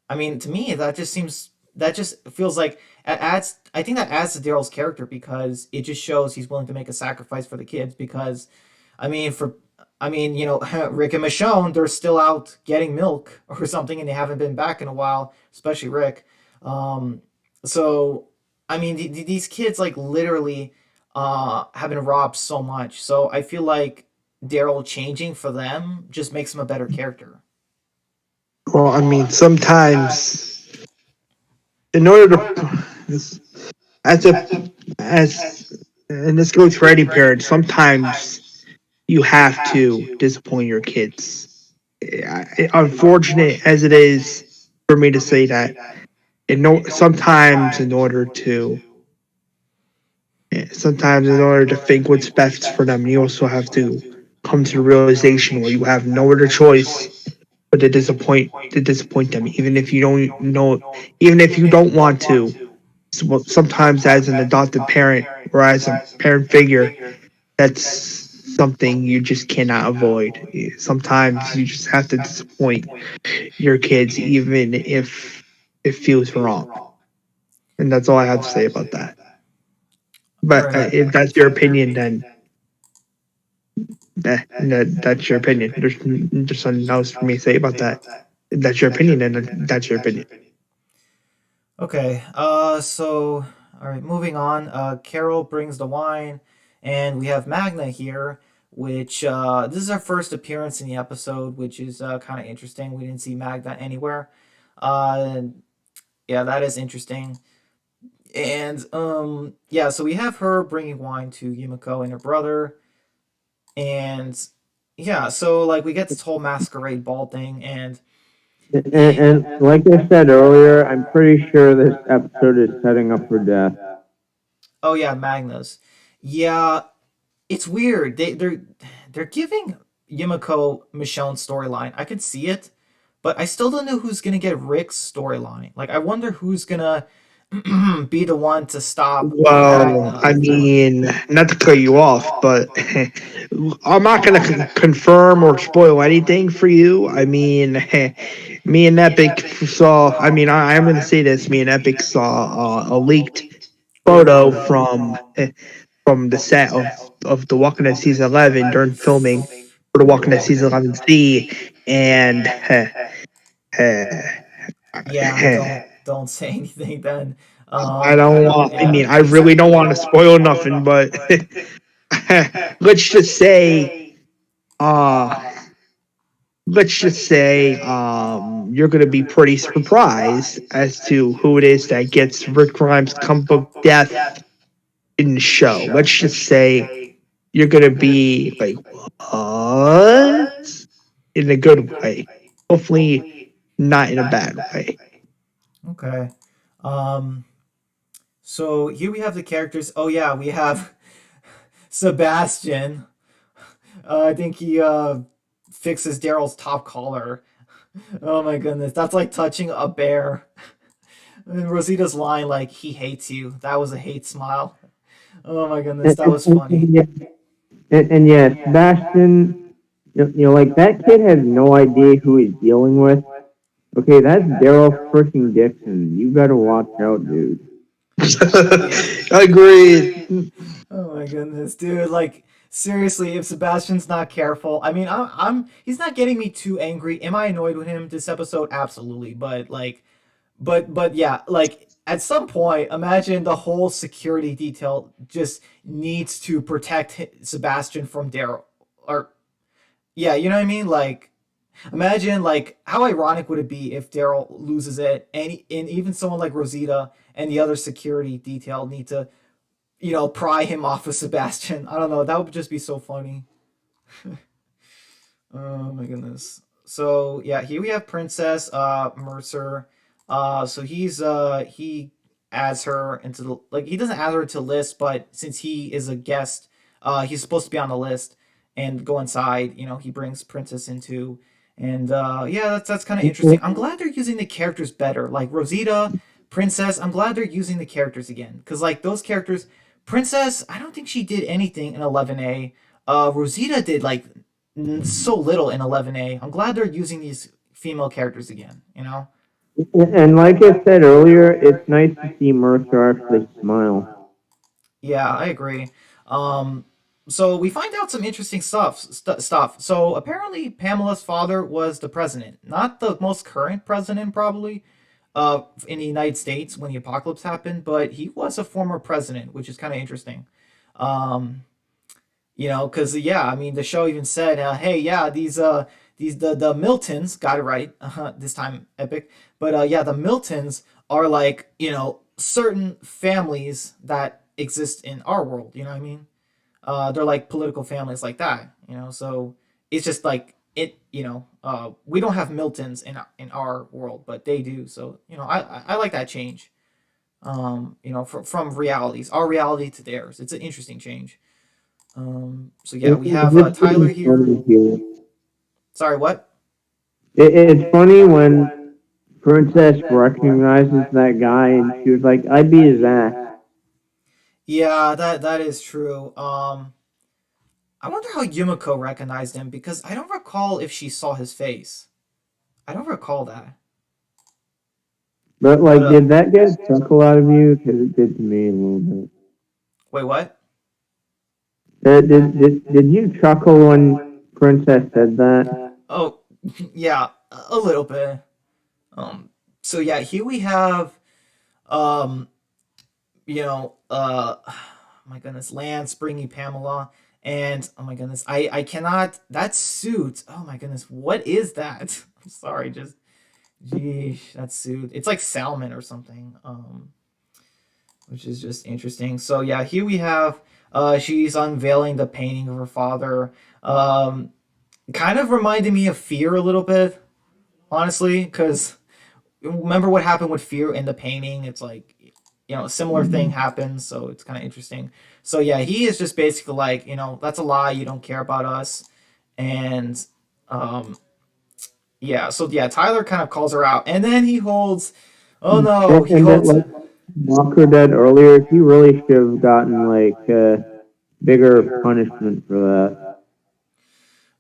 I mean, to me, that just feels like it adds. I think that adds to Daryl's character because it just shows he's willing to make a sacrifice for the kids. Because, I mean, Rick and Michonne, they're still out getting milk or something, and they haven't been back in a while. Especially Rick. Um, so, I mean, these kids like literally have been robbed so much. So I feel like Daryl changing for them just makes him a better character. Well, I mean, sometimes in order to as a as and this goes for any parent, sometimes you have to disappoint your kids. Unfortunate as it is for me to say that, sometimes in order to think what's best for them, you also have to come to the realization where you have no other choice but to disappoint them, even if you don't know, even if you don't want to. Sometimes as an adopted parent or as a parent figure, that's something you just cannot avoid. Sometimes you just have to disappoint your kids, even if it feels wrong. And that's all I have to say about that. All But right. if that's your opinion, then that's your opinion. There's nothing else for me to say about that. If that's your opinion, then that's your opinion. Okay. So all right, moving on. Carol brings the wine, and we have Magna here, which this is our first appearance in the episode, which is kind of interesting. We didn't see Magna anywhere. Uh, yeah, that is interesting. And yeah, so we have her bringing wine to Yumiko and her brother, and yeah, so like we get this whole masquerade ball thing, and and like I said earlier, I'm pretty sure this episode is setting up for death. oh yeah, Magna's. Yeah, it's weird. They're giving Yumiko Michonne's storyline. I could see it, but I still don't know who's gonna get Rick's storyline. Like, I wonder who's gonna be the one to stop Well, I Magna. mean, not to cut you off, but I'm not going to confirm or spoil anything for you. I mean, me and Epic saw, I mean, I am going to say this, me and Epic saw a leaked photo from the set of The Walking Dead Season 11 during filming for The Walking Dead Season 11C, and Yeah, don't say anything then. I don't want, I mean, I really don't want to spoil nothing, but let's just say, uh, let's just say you're going to be pretty surprised as to who it is that gets Rick Grimes' comic book death in the show. Let's just say you're going to be like, what? In a good way. Hopefully, not in a bad way. Okay. Um. So here we have the characters. Oh yeah, we have Sebastian. I think he fixes Daryl's top collar. Oh my goodness, that's like touching a bear. And Rosita's line like he hates you. That was a hate smile. Oh my goodness, And, that was funny. and yeah, Sebastian, like that kid has no idea who he's dealing with. Okay, that's Daryl freaking Dixon. You better watch out, dude. Yeah. Agreed. Oh my goodness, dude. Like seriously, if Sebastian's not careful, I mean, he's not getting me too angry. Am I annoyed with him this episode? Absolutely. But like, but yeah, like at some point, imagine the whole security detail just needs to protect Sebastian from Daryl. Or yeah, you know what I mean? Like imagine like how ironic would it be if Daryl loses it, and even someone like Rosita and the other security detail need to pry him off of Sebastian. I don't know. That would just be so funny. Oh my goodness. So yeah, here we have Princess Mercer. So he adds her into the like he doesn't add her to the list, but since he is a guest, he's supposed to be on the list and go inside. He brings Princess into, and yeah, that's kind of interesting. I'm glad they're using the characters better, like Rosita, Princess. I'm glad they're using the characters again because like those characters, Princess, I don't think she did anything in 11A. Rosita did like so little in 11A. I'm glad they're using these female characters again. And like I said earlier, it's nice to see Mercer actually smile. Yeah, I agree. Um, so we find out some interesting stuff. So apparently, Pamela's father was the president, not the most current president, probably, in the United States when the apocalypse happened, but he was a former president, which is kind of interesting. Um, because yeah, I mean, the show even said, "Hey, yeah, these the Miltons got it right this time, epic." But yeah, the Miltons are like certain families that exist in our world. You know what I mean? They're like political families like that. So it's just like it. We don't have Miltons in our world, but they do. So I like that change. From realities, our reality to theirs. It's an interesting change. So yeah, we have It's Tyler pretty here. funny here. Sorry, what? It's funny when Princess recognizes that guy and she was like, "I beat his ass." Yeah, that is true. I wonder how Yumiko recognized him because I don't recall if she saw his face. I don't recall that. But But like, did that get a chuckle out of you? Because it did to me a little bit. wait, what? Did you chuckle when Princess said that? Oh, yeah, a little bit. So yeah, here we have um, my goodness, Lance, Springy, Pamela, and oh my goodness, I cannot that suit. Oh my goodness, what is that? I'm sorry, just geesh, that suit. It's like salmon or something. Which is just interesting. So yeah, here we have she's unveiling the painting of her father. Kind of reminded me of Fear a little bit, honestly, because remember what happened with Fear in the painting? It's like a similar thing happens, so it's kind of interesting. So yeah, he is just basically like, that's a lie. You don't care about us, and um, yeah. So yeah, Tyler kind of calls her out, and then he holds. Oh no, he And then, holds. like Walker did earlier, he really should have gotten like bigger punishment for that.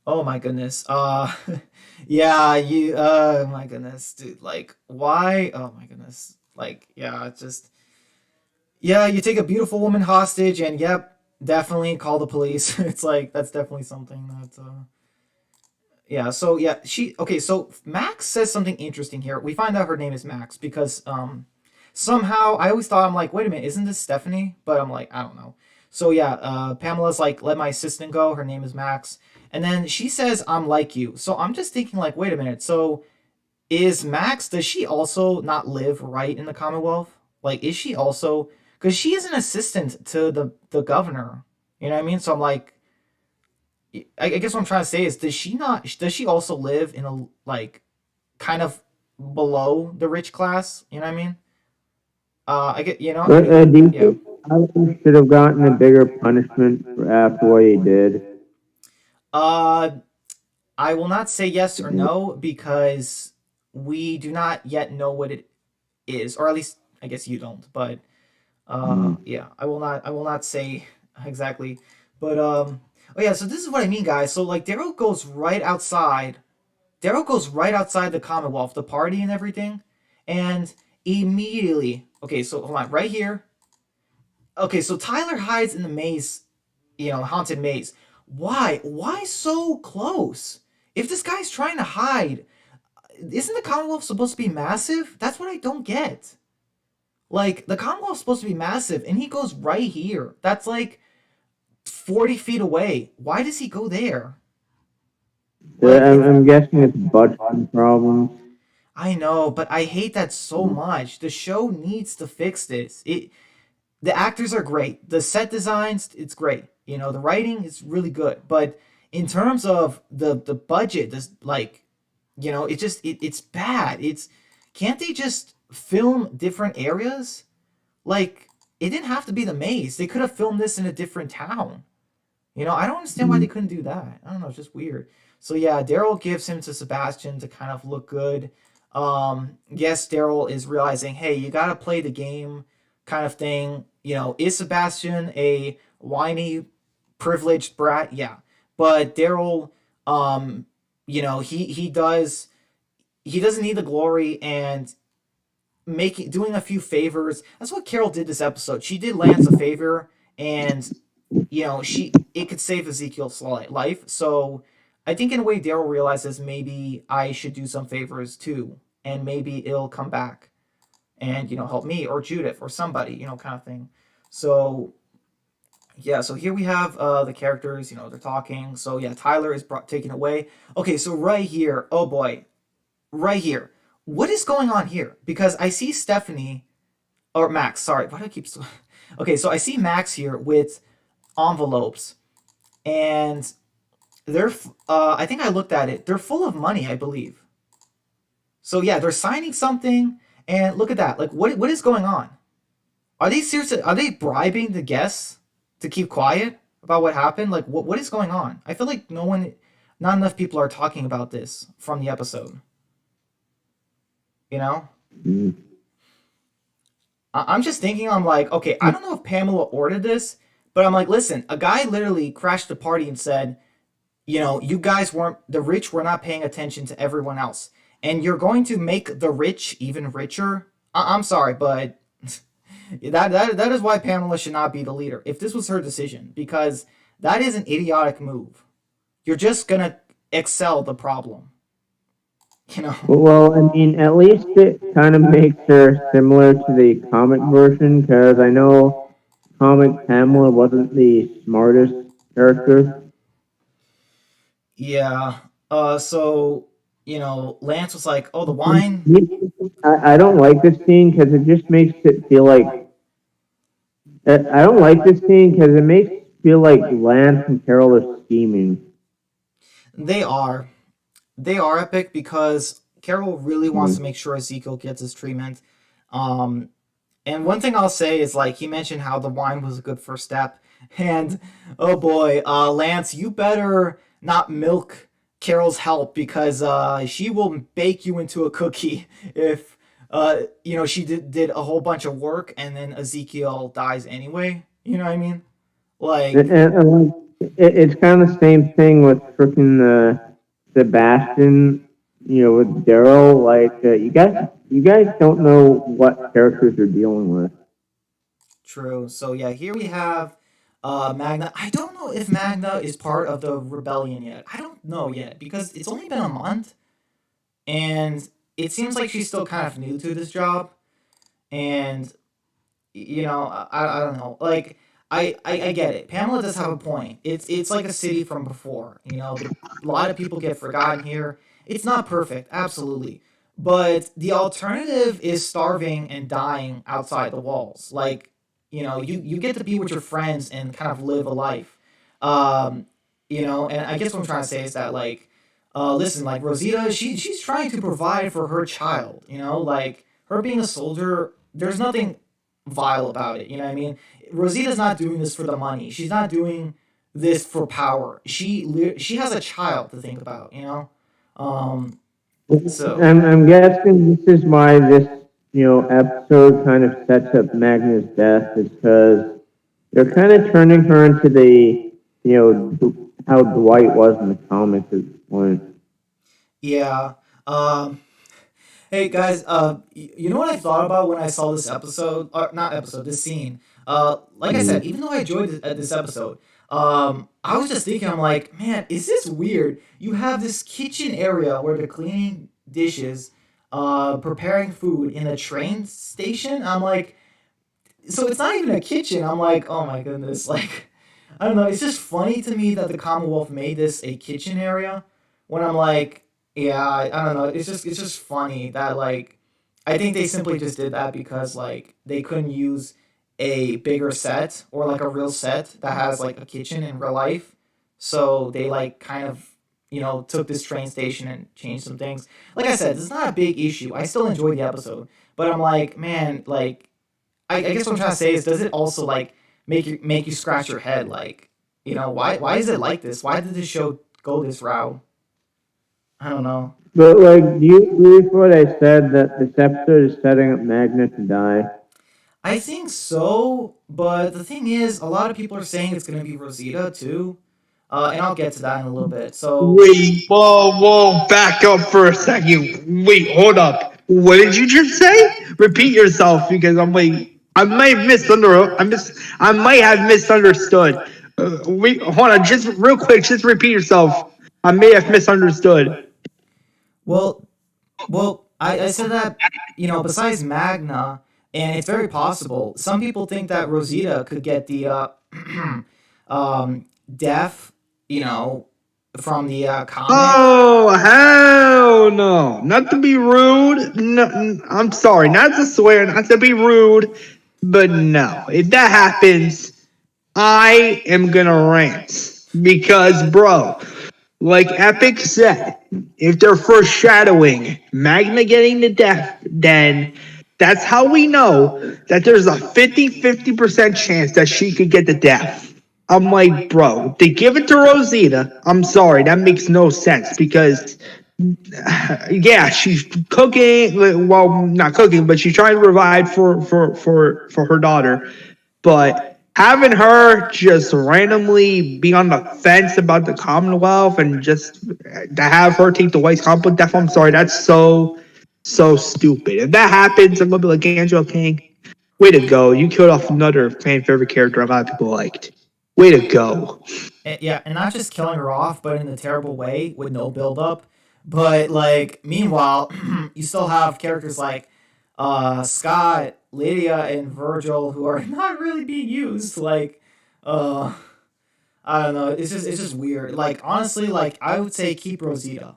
Oh my goodness. Yeah, you. My goodness, dude. Like, why? Oh my goodness. Like, yeah, it's just. Yeah, you take a beautiful woman hostage, and yep, definitely call the police. It's like that's definitely something that. Yeah. So yeah, she. Okay. So Max says something interesting here. We find out her name is Max because somehow I always thought I'm like, wait a minute, isn't this Stephanie? But I'm like, I don't know. So yeah, Pamela's like, let my assistant go. Her name is Max, And then she says, "I'm like you." So I'm just thinking, like, wait a minute. So is Max? Does she also not live right in the Commonwealth? Like, is she also? Because she is an assistant to the governor. You know what I mean? So I'm like, I guess what I'm trying to say is, does she not? Does she also live in a like kind of below the rich class? You know what I mean? I get. You know. I But mean. do you Yeah. think Tyler should have gotten a bigger punishment for after what he did? Uh, I will not say yes or no because we do not yet know what it is, or at least I guess you don't. But yeah, I will not. I will not say exactly. But oh yeah. So this is what I mean, guys. So like Daryl goes right outside. Daryl goes right outside the Commonwealth, the party and everything, and immediately. Okay, so hold on, right here. Okay, so Tyler hides in the maze, haunted maze. Why? Why so close? If this guy's trying to hide, isn't the Commonwealth supposed to be massive? That's what I don't get. Like, the Commonwealth's supposed to be massive, and he goes right here. That's like 40 feet away. Why does he go there? Like, I'm guessing it's budget problems. I know, but I hate that so much. The show needs to fix this. The actors are great. The set designs, it's great. The writing is really good. But in terms of the budget, this like, it's bad. Can't they just film different areas? Like, it didn't have to be the maze. They could have filmed this in a different town. I don't understand why they couldn't do that. I don't know, it's just weird. So yeah, Daryl gives him to Sebastian to kind of look good. Yes, Daryl is realizing, hey, you gotta play the game kind of thing. Is Sebastian a whiny, privileged brat? Yeah. But Daryl, he doesn't need the glory, and doing a few favors. That's what Carol did this episode. She did Lance a favor, and it could save Ezekiel's life. So I think in a way Daryl realizes maybe I should do some favors too, and maybe it'll come back and help me or Judith or somebody, kind of thing. So yeah, so here we have the characters, they're talking. So yeah, Tyler is taken away. Okay, so right here, oh boy, right here. What is going on here? Because I see Stephanie or Max. Sorry, why do I keep? Okay, so I see Max here with envelopes, and they're. I think I looked at it. They're full of money, I believe. So yeah, they're signing something, and look at that. Like, what is going on? Are they seriously? Are they bribing the guests to keep quiet about what happened? Like, what is going on? I feel like not enough people are talking about this from the episode. You know. Mm. I'm just thinking, I'm like, okay, I don't know if Pamela ordered this, but I'm like, listen, a guy literally crashed the party and said, you guys weren't, the rich were not paying attention to everyone else. And you're going to make the rich even richer? I'm sorry, but that is why Pamela should not be the leader. If this was her decision, because that is an idiotic move. You're just going to excel the problem. Well, I mean, at least it kind of makes her similar to the comic version, because I know comic Pamela wasn't the smartest character. Yeah. So, Lance was like, oh, the wine. I don't like this scene because it just makes it feel like. I don't like this scene because it makes it feel like Lance and Carol are scheming. They are. They are epic because Carol really wants to make sure Ezekiel gets his treatment. And one thing I'll say is, like, he mentioned how the wine was a good first step. And, oh boy, Lance, you better not milk Carol's help, because she will bake you into a cookie if, she did a whole bunch of work and then Ezekiel dies anyway. You know what I mean? Like, It's kind of the same thing with freaking Sebastian, with Daryl. Like, you guys don't know what characters you're dealing with. true. So yeah, here we have Magna. I don't know if Magna is part of the rebellion yet. I don't know yet because it's only been a month, and it seems like she's still kind of new to this job. And I don't know. Like, I get it. Pamela does have a point. It's like a city from before. A lot of people get forgotten here. It's not perfect, absolutely, but the alternative is starving and dying outside the walls. Like, you get to be with your friends and kind of live a life. Um, and I guess what I'm trying to say is that, like, listen, like Rosita, she's trying to provide for her child. Like her being a soldier, there's nothing vile about it. You know what I mean? Rosita's not doing this for the money. She's not doing this for power. She has a child to think about. Um. So I'm guessing this is why this episode kind of sets up Magna's death, is because they're kind of turning her into the how Dwight was in the comics at this point. yeah. Hey guys. You know what I thought about when I saw this episode, or not episode, this scene. Like I said, even though I enjoyed this episode, I was just thinking, I'm like, man, is this weird? You have this kitchen area where they're cleaning dishes, preparing food in a train station. I'm like, so it's not even a kitchen. I'm like, oh my goodness, like, I don't know. It's just funny to me that the Commonwealth made this a kitchen area. When I'm like, yeah, I don't know. It's just funny that, like, I think they simply just did that because, like, they couldn't use a bigger set or like a real set that has like a kitchen in real life. So they, like, kind of, took this train station and changed some things. Like I said, this is not a big issue. I still enjoyed the episode, but I'm like, man, like, I guess what I'm trying to say is, does it also, like, make you scratch your head, like, why is it like this? Why did this show go this route? I don't know. But like, do you agree with what I said that this episode is setting up Magna to die? I think so, but the thing is, a lot of people are saying it's gonna be Rosita too, and I'll get to that in a little bit. So, Wait, whoa, back up for a second. Wait, hold up. What did you just say? Repeat yourself because I might have I might have misunderstood. Wait, hold on, just real quick, just repeat yourself. I may have misunderstood. well, I said that, besides Magna, and it's very possible. Some people think that Rosita could get the deaf, you know, from the comic. Oh, hell no. Not to be rude. No, I'm sorry, not to swear, not to be rude, but no. If that happens, I am gonna rant. Because, bro, like Epic said, if they're foreshadowing Magna getting the death, then that's how we know that there's a 50-50% chance that she could get the death. I'm like, bro, they give it to Rosita. I'm sorry, that makes no sense because, yeah, she's cooking. Well, not cooking, but she's trying to provide for her daughter. But having her just randomly be on the fence about the Commonwealth and just to have her take the White's conflict death, I'm sorry, that's so stupid. If that happens, I'm gonna be like, Angela King, way to go. You killed off another fan favorite character a lot of people liked. Way to go. Yeah, and not just killing her off, but in a terrible way with no build up. But, like, meanwhile, you still have characters like Scott, Lydia, and Virgil who are not really being used. Like, uh, I don't know. It's just weird. Like, honestly, like, I would say keep Rosita,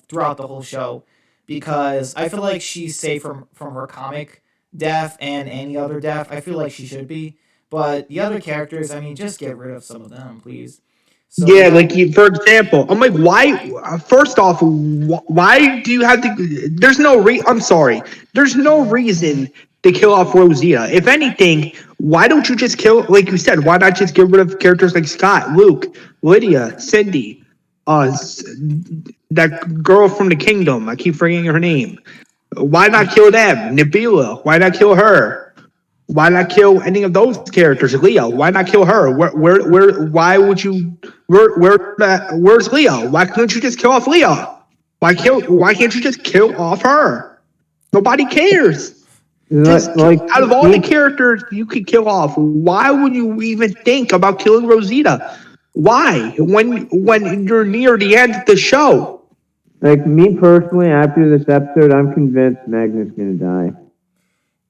throughout the whole show, because I feel like she's safe from her comic death and any other death. I feel like she should be. But the other characters, I mean, just get rid of some of them, please. So Yeah, yeah, like for example, I'm like, why? First off, why do you have to? There's no I'm sorry. There's no reason to kill off Rosita. If anything, why don't you just kill? Like you said, why not just get rid of characters like Scott, Luke, Lydia, Cindy, that girl from the Kingdom? I keep forgetting her name. Why not kill them? Nabila, why not kill her? Why not kill any of those characters? Leo, why not kill her? Why would you? Where's Leo? Why couldn't you just kill off Leo? Why can't you just kill off her? Nobody cares. Just Like, out of all the characters you could kill off, why would you even think about killing Rosita? Why? When you're near the end of the show? like me personally, after this episode, I'm convinced Magna's gonna die.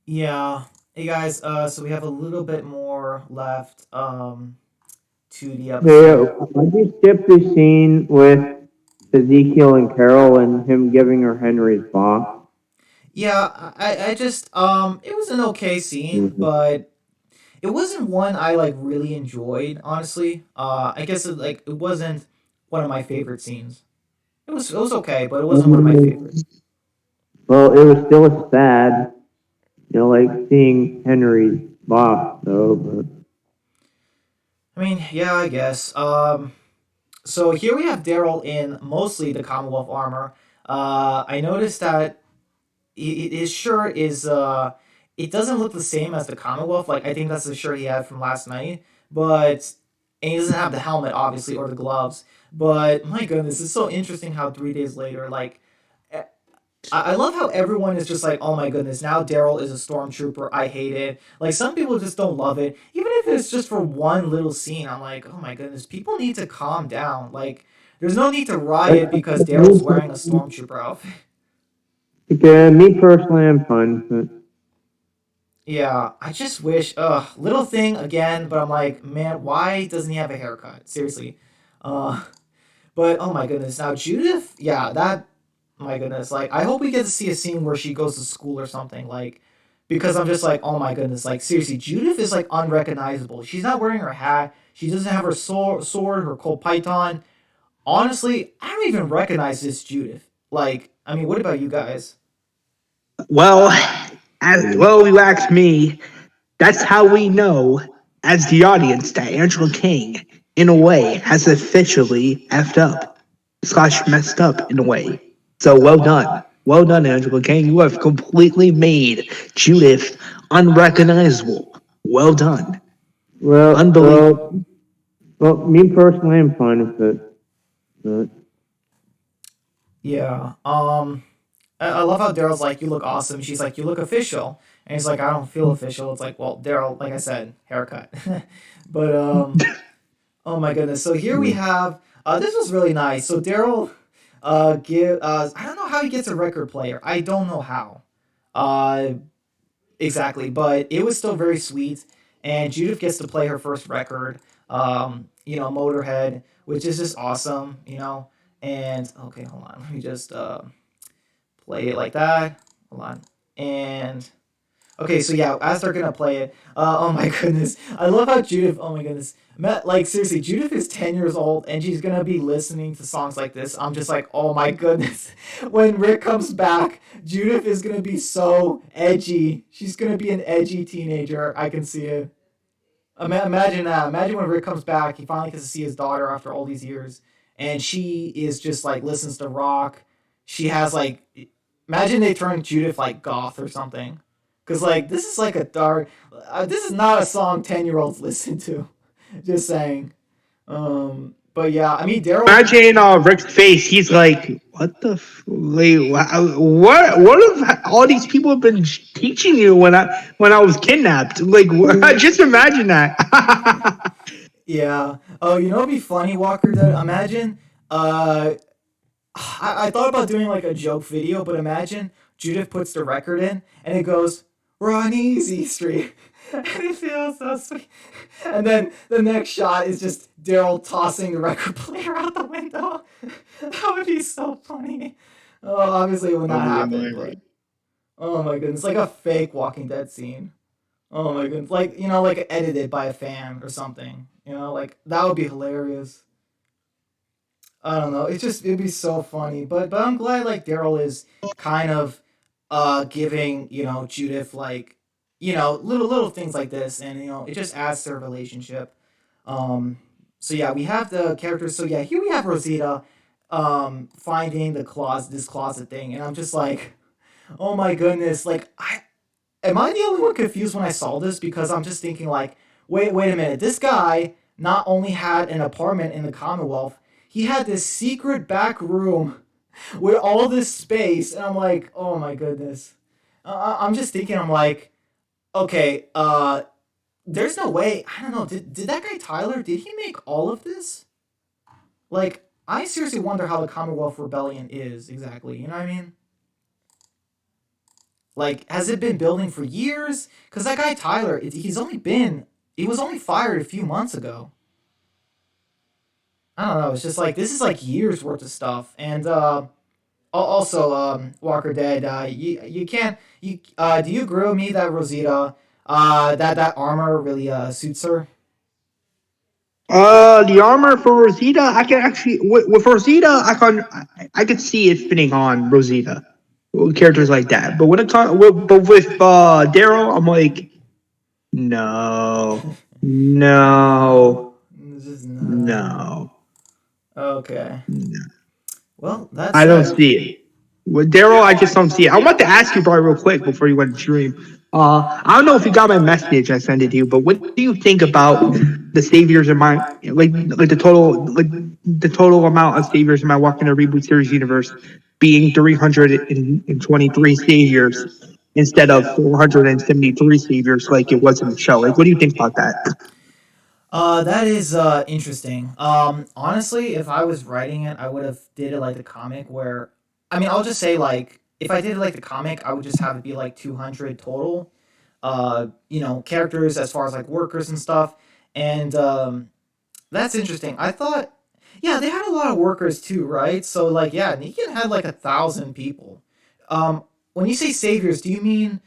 yeah. Hey guys, so we have a little bit more left to the Hey, episode. why'd you skip the scene with Ezekiel and Carol and him giving her Henry's box? Yeah, I just it was an okay scene, Mhm. but it wasn't one I like really enjoyed, honestly. I guess it wasn't one of my favorite scenes. It was okay, but it wasn't one of my favorite. Well, it was still sad, like seeing Henry's box, though. But I mean, yeah, I guess. So here we have Daryl in mostly the Commonwealth armor. I noticed that his shirt is it doesn't look the same as the Commonwealth. Like I think that's the shirt he had from last night, but and he doesn't have the helmet obviously or the gloves. But my goodness, it's so interesting how 3 days later, like I love how everyone is just like, oh my goodness, now Daryl is a stormtrooper. I hate it. Like some people just don't love it, even if it's just for one little scene. I'm like, oh my goodness, people need to calm down. Like there's no need to riot because Daryl's wearing a stormtrooper outfit. me personally, I'm fine. But Yeah, I just wish, little thing again, but I'm like, man, why doesn't he have a haircut? Seriously. Uh, but oh my goodness, now Judith, yeah, that, my goodness, like, I hope we get to see a scene where she goes to school or something, like, because I'm just like, oh my goodness, like, seriously, Judith is like unrecognizable. She's not wearing her hat, she doesn't have her sword, her Colt Python. Honestly, I don't even recognize this Judith. Like, I mean, what about you guys? Well, you asked me. That's how we know, as the audience, that Angela King, in a way, has officially effed up slash messed up in a way. So well done. Well done, Angela King. You have completely made Judith unrecognizable. Well done. well, Unbelievable. me personally, I'm fine with it. But Yeah. I love how Daryl's like, you look awesome. She's like, you look official. And he's like, I don't feel official. It's like, well, Daryl, like I said, haircut. but oh my goodness. So here we have this was really nice. So Daryl give I don't know how he gets a record player. I don't know how. Uh exactly, but it was still very sweet. And Judith gets to play her first record, Motorhead, which is just awesome, And okay, hold on. Let me just play it like that. Hold on. And okay, so yeah, as they're gonna play it, oh my goodness, I love how Judith. Oh my goodness, like seriously, Judith is 10 years old and she's gonna be listening to songs like this. I'm just like, oh my goodness, when Rick comes back, Judith is gonna be so edgy. She's gonna be an edgy teenager. I can see it. Imagine that. Imagine when Rick comes back, he finally gets to see his daughter after all these years, and she is just like listens to rock. She has like, imagine they turn Judith like goth or something, because like this is like a dark. This is not a song 10-year-olds listen to. Just saying. But yeah, I mean Daryl. Imagine Rick's face. He's like, "What the? Wait, what? What have all these people have been teaching you when I was kidnapped? Like, just imagine that." Yeah. Oh, it'd be funny, Walker. That imagine. Uh, I thought about doing like a joke video, but imagine Judith puts the record in and it goes, "We're on Easy Street." And it feels so sweet. And then the next shot is just Daryl tossing the record player out the window. That would be so funny. Oh, obviously it would not happen, but oh my goodness, like a fake Walking Dead scene. Oh my goodness, like like edited by a fan or something. Like that would be hilarious. I don't know. It'd be so funny. But I'm glad like Daryl is kind of giving, Judith like, little things like this and it just adds to their relationship. Um so yeah, we have the characters. So yeah, here we have Rosita finding this closet thing and I'm just like, "Oh my goodness, like I am I the only one confused when I saw this because I'm just thinking like, wait a minute. This guy not only had an apartment in the Commonwealth, he had this secret back room with all this space, and I'm like, oh my goodness. I'm just thinking, I'm like, okay, there's no way. I don't know. Did that guy Tyler? Did he make all of this? Like, I seriously wonder how the Commonwealth Rebellion is exactly. You know what I mean? Like, has it been building for years? Because that guy Tyler, he was only fired a few months ago. I don't know. It's just like this is like years worth of stuff, and also Walker Dead. You can't you do you agree with me that Rosita that armor really suits her? The armor for Rosita, I can actually with Rosita, I could see it fitting on Rosita, characters like that. But when it comes, but with Daryl, I'm like, no, no, No, just no. no, Okay. no. Well, that I don't said, see it. With Daryl, I just don't see it. I want to ask you, probably real quick before you went to stream. I don't know if you got my message I sent it to you, but what do you think about the saviors in my like the total amount of saviors in my Walking the Reboot series universe being 323 saviors instead of 473 saviors like it was in the show? Like, what do you think about that? that is interesting. Honestly, if I was writing it, I would have did it like the comic where, I mean, I'll just say like if I did it like the comic, I would just have it be like 200 total. Characters as far as like workers and stuff, and that's interesting. I thought, yeah, they had a lot of workers too, right? So like, yeah, Negan had like 1,000 people. When you say saviors, do you mean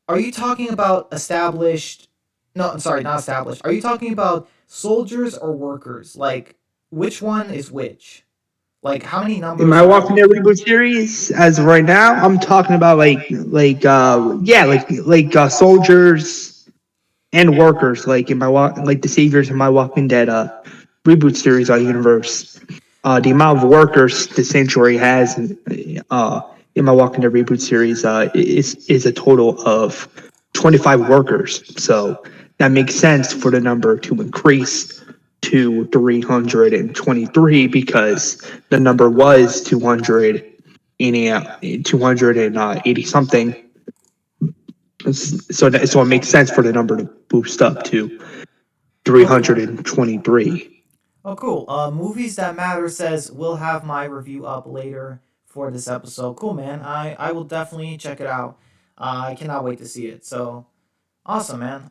are you talking about established? No, I'm sorry, not established. Are you talking about soldiers or workers? Like, which one is which? Like, how many In numbers my are? Walking Dead reboot series, as of right now, I'm talking about soldiers and workers, like in my like the saviors in my Walking Dead reboot series universe. The amount of workers the Sanctuary has in my Walking Dead reboot series is a total of 25 workers. So that makes sense for the number to increase to 323 because the number was 280 something. So it makes sense for the number to boost up to Okay. 323. Oh, cool. Movies that matter says we'll have my review up later for this episode. Cool, man. I will definitely check it out. I cannot wait to see it. So awesome, man.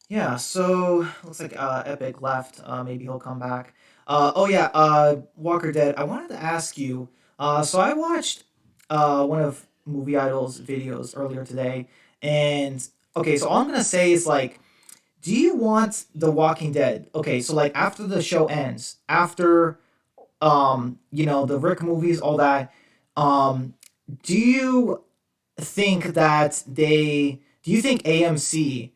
Yeah. So looks like Epic left. Maybe he'll come back. Oh yeah. Walker Dead. I wanted to ask you. So I watched one of Movie Idol's videos earlier today, and okay. So all I'm gonna say is like, do you want The Walking Dead? Okay, so like after the show ends, after the Rick movies, all that, um, do you think that do you think AMC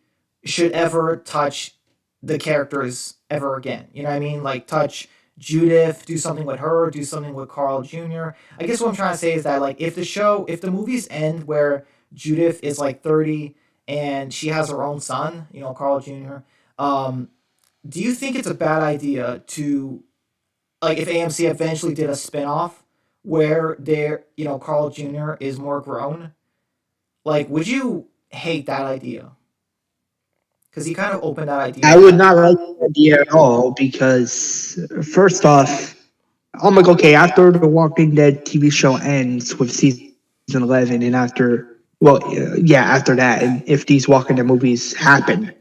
should ever touch the characters ever again? You know what I mean? Like touch Judith, do something with her, do something with Carl Jr. I guess what I'm trying to say is that like if the movies end where Judith is like 30 and she has her own son, Carl Jr. Um, do you think it's a bad idea to like if AMC eventually did a spin-off where Carl Jr. is more grown? Like, would you hate that idea? Because he kind of opened that idea I would up. not like the idea at all because, first off, I'm like, okay, after the Walking Dead TV show ends with season 11, and after that, and if these Walking Dead movies happen,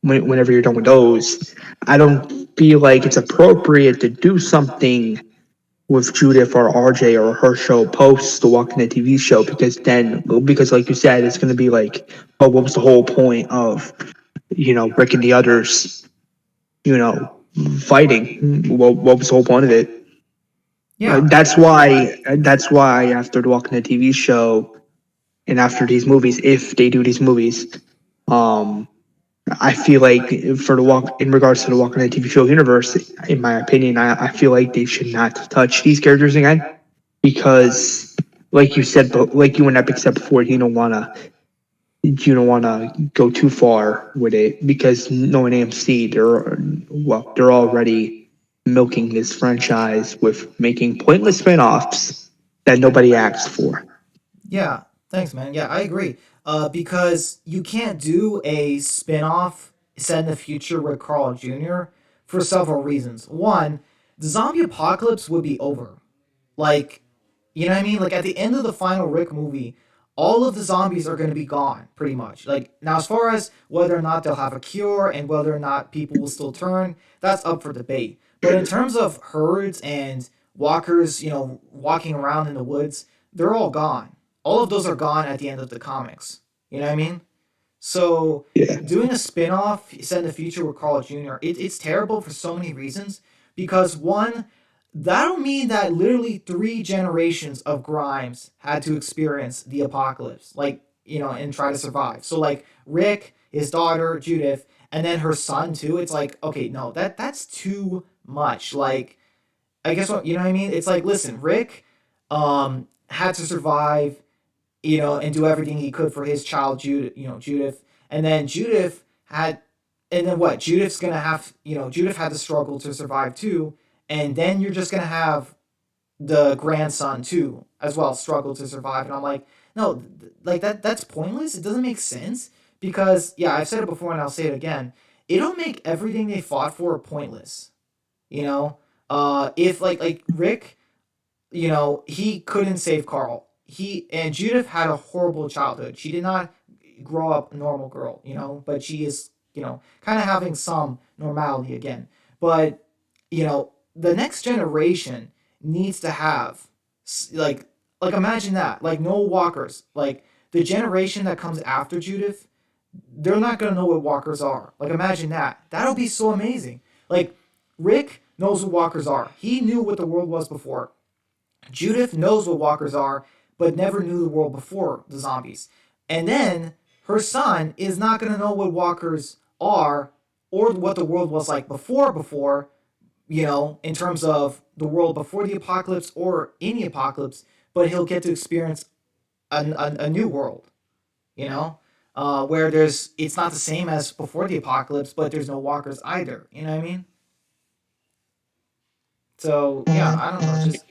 whenever you're done with those, I don't feel like it's appropriate to do something with Judith or RJ or her show post the Walking Dead TV show because like you said, it's going to be like, oh, what was the whole point of Rick and the others, you know, fighting? What was the whole point of it? Yeah. That's why after the Walking Dead TV show and after these movies, if they do these movies, um, I feel like in regards to the Walking Dead TV show universe, in my opinion, I feel like they should not touch these characters again because, like you said, but like you and Epic said before, you don't want to go too far with it because knowing AMC, they're already milking this franchise with making pointless spin-offs that nobody asked for. Yeah. Thanks, man. Yeah, I agree. Because you can't do a spin-off set in the future with Carl Jr. for several reasons. One, the zombie apocalypse would be over. Like, you know what I mean? Like at the end of the final Rick movie, all of the zombies are going to be gone pretty much. Like now, as far as whether or not they'll have a cure and whether or not people will still turn, that's up for debate. But in terms of herds and walkers, walking around in the woods, they're all gone. All of those are gone at the end of the comics. You know what I mean? So Yeah. doing a spin-off set in the future with Carl Jr., it's terrible for so many reasons. Because one, that'll mean that literally three generations of Grimes had to experience the apocalypse, like, and try to survive. So like Rick, his daughter, Judith, and then her son too. It's like, okay, no, that's too much. Like, I guess what you know what I mean? It's like, listen, Rick had to survive, and do everything he could for his child, Judith, and then what? Judith's gonna have, Judith had to struggle to survive too, and then you're just gonna have the grandson too, as well, struggle to survive, and I'm like, no, like that's pointless. It doesn't make sense because, yeah, I've said it before and I'll say it again. It'll make everything they fought for pointless. You know, if like Rick, he couldn't save Carl. He and Judith had a horrible childhood. She did not grow up a normal girl, but she is, kind of having some normality again. But, the next generation needs to have, like imagine that, like no walkers, like the generation that comes after Judith, they're not gonna know what walkers are. Like imagine that. That'll be so amazing. Like Rick knows what walkers are. He knew what the world was before. Judith knows what walkers are, but never knew the world before the zombies. And then her son is not going to know what walkers are or what the world was like before, in terms of the world before the apocalypse or in the apocalypse, but he'll get to experience a new world, where it's not the same as before the apocalypse, but there's no walkers either. You know what I mean? So, yeah, I don't know. Just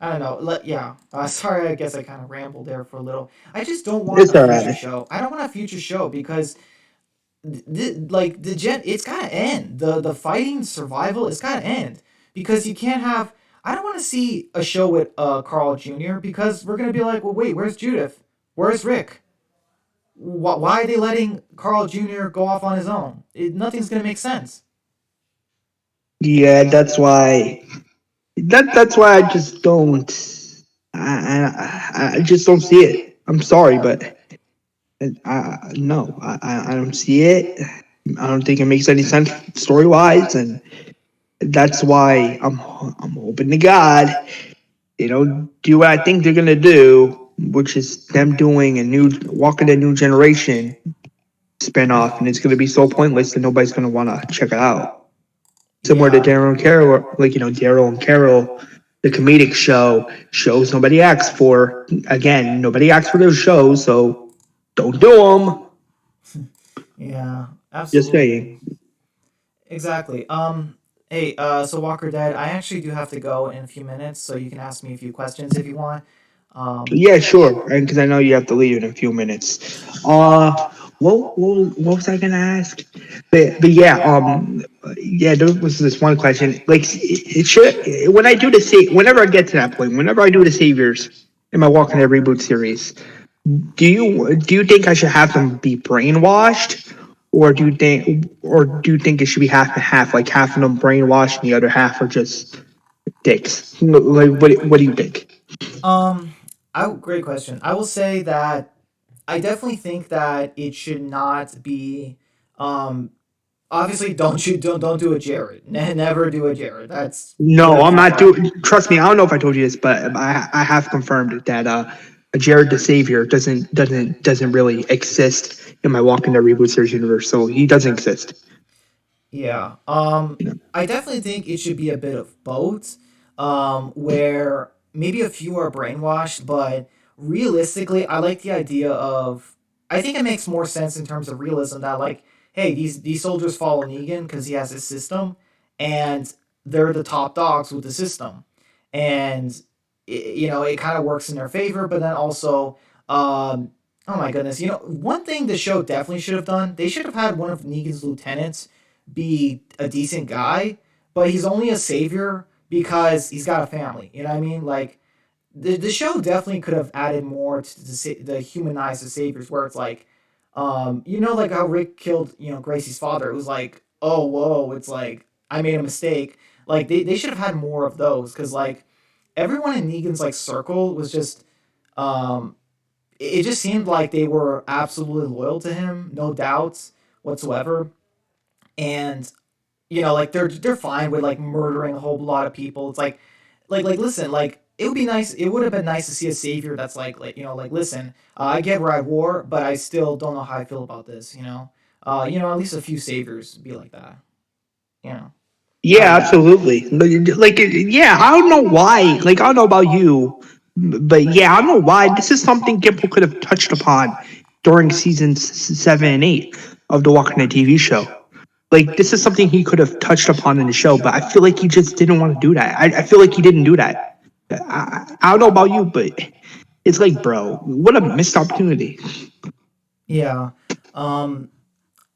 I don't know. Yeah. Sorry, I guess I kind of rambled there for a little. I just don't want It's a future alright. show. I don't want a future show because, like the it's gotta end. The fighting survival, it's gotta end because you can't have. I don't want to see a show with Carl Jr. because we're gonna be like, well, wait, where's Judith? Where's Rick? Why are they letting Carl Jr. go off on his own? Nothing's gonna make sense. Yeah, that's why I just don't. I just don't see it. I'm sorry, but no, I don't see it. I don't think it makes any sense story wise, and that's why I'm hoping to God they don't do what I think they're gonna do, which is them doing a new walking a new generation spinoff, and it's gonna be so pointless that nobody's gonna want to check it out. Similar to Yeah. Daryl and Carol, like Daryl and Carol, the comedic shows nobody asked for. Again, nobody asked for those shows, so don't do them. Yeah. Just Absolutely. saying. Exactly. Hey, so Walker Dead, I actually do have to go in a few minutes, so you can ask me a few questions if you want. Um, Yeah, sure. And because I know you have to leave in a few minutes. What was I gonna ask? But yeah, yeah, there was this one question. Like, it should when I do the whenever I get to that point, whenever I do the saviors in my Walking Dead reboot series, do you think I should have them be brainwashed, or do you think it should be half and half, like half of them brainwashed and the other half are just dicks? Like, what do you think? um, great question. I will say that I definitely think that it should not be. Um, Obviously, don't do a Jared. Never do a Jared. That's No, way I'm too not far. doing. Trust me, I don't know if I told you this, but I have confirmed that Jared the Savior doesn't really exist in my Walking Dead reboot series universe. So he doesn't exist. Yeah. You know. I definitely think it should be a bit of both. Where maybe a few are brainwashed, but realistically, I like the idea of. I think it makes more sense in terms of realism that, like, hey, these soldiers follow Negan because he has his system, and they're the top dogs with the system, and it kind of works in their favor. But then also, oh my goodness, one thing the show definitely should have done, they should have had one of Negan's lieutenants be a decent guy, but he's only a savior because he's got a family. You know what I mean? Like, the show definitely could have added more to the humanize the saviors, where it's like, like how Rick killed, Gracie's father. It was like, oh whoa, it's like I made a mistake. Like they should have had more of those, because like everyone in Negan's like circle was just, um, it just seemed like they were absolutely loyal to him, no doubts whatsoever, and like they're fine with like murdering a whole lot of people. It's like listen, like it would be nice. It would have been nice to see a savior that's like like listen, I get we're at war, but I still don't know how I feel about this. At least a few saviors be like that. You know. Yeah, absolutely. Like, yeah, I don't know why. Like, I don't know about you, but yeah, I don't know why. This is something Gimple could have touched upon during seasons 7 and 8 of the Walking Dead TV show. Like, this is something he could have touched upon in the show, but I feel like he just didn't want to do that. I feel like he didn't do that. I don't know about you, but it's like, bro, what a missed opportunity. Yeah. All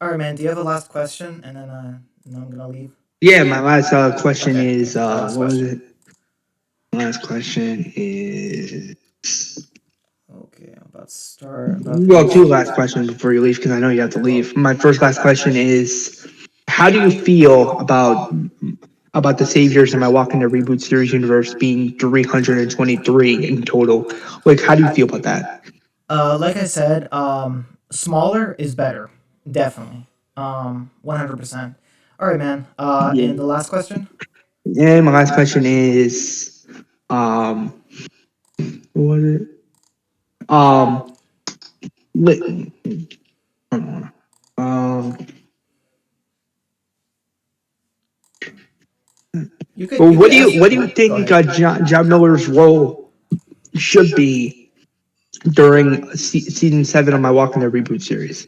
right, man. Do you have a last question, and then I'm gonna leave. Yeah, my last question Okay. is, The last what was question. it? Last question is. Okay, I'm about to start. I'm about to Well, finish. two last questions before you leave, because I know you have to leave. My first last question is, how do you feel about the saviors in my Walk in the Reboot series universe being 323 in total? Like, how do you feel about that? Like I said, smaller is better, definitely. 100%. All right, man. And Yeah. the last question. And my last question is, what was it? Um, li- um, well, You could ask. what do you Go think ahead. John Miller's role should be during season 7 of my Walk in the Reboot series?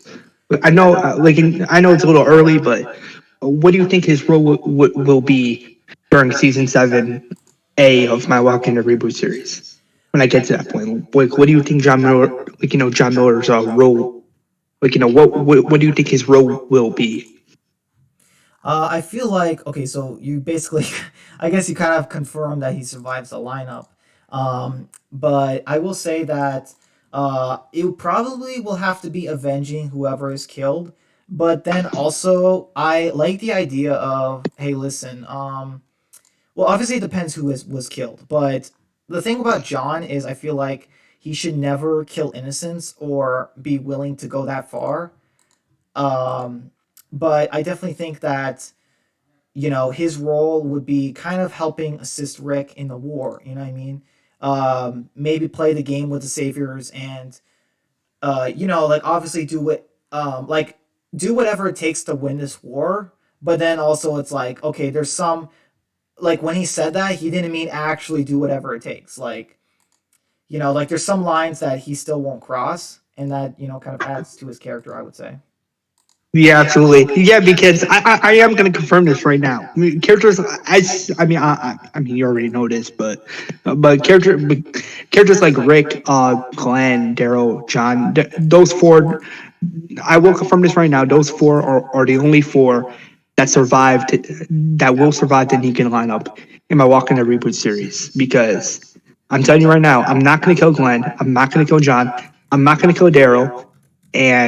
I know, I know it's a little early, but what do you think his role will be during season 7A of my Walk in the Reboot series? When I get to that point, like, what do you think John Miller, John Miller's role, what do you think his role will be? I feel like okay, so you basically, I guess you kind of confirmed that he survives the lineup. But I will say that it probably will have to be avenging whoever is killed. But then also, I like the idea of, hey, listen, well, obviously it depends who was killed, but the thing about John is I feel like he should never kill innocents or be willing to go that far. Um, but I definitely think that his role would be kind of helping assist Rick in the war. You know what I mean? Maybe play the game with the saviors, and like obviously do whatever it takes to win this war. But then also it's like, okay, there's some, like when he said that, he didn't mean actually do whatever it takes. Like, like there's some lines that he still won't cross, and that kind of adds to his character, I would say. Yeah, absolutely. Yeah, because I am going to confirm this right now. I mean, characters, I mean, you already know this, but characters like Rick, Glenn, Daryl, John, those four, I will confirm this right now. Those four are the only four that survived, that will survive the Negan lineup in my Walk in the Reboot series. Because I'm telling you right now, I'm not going to kill Glenn. I'm not going to kill John. I'm not going to kill Daryl. And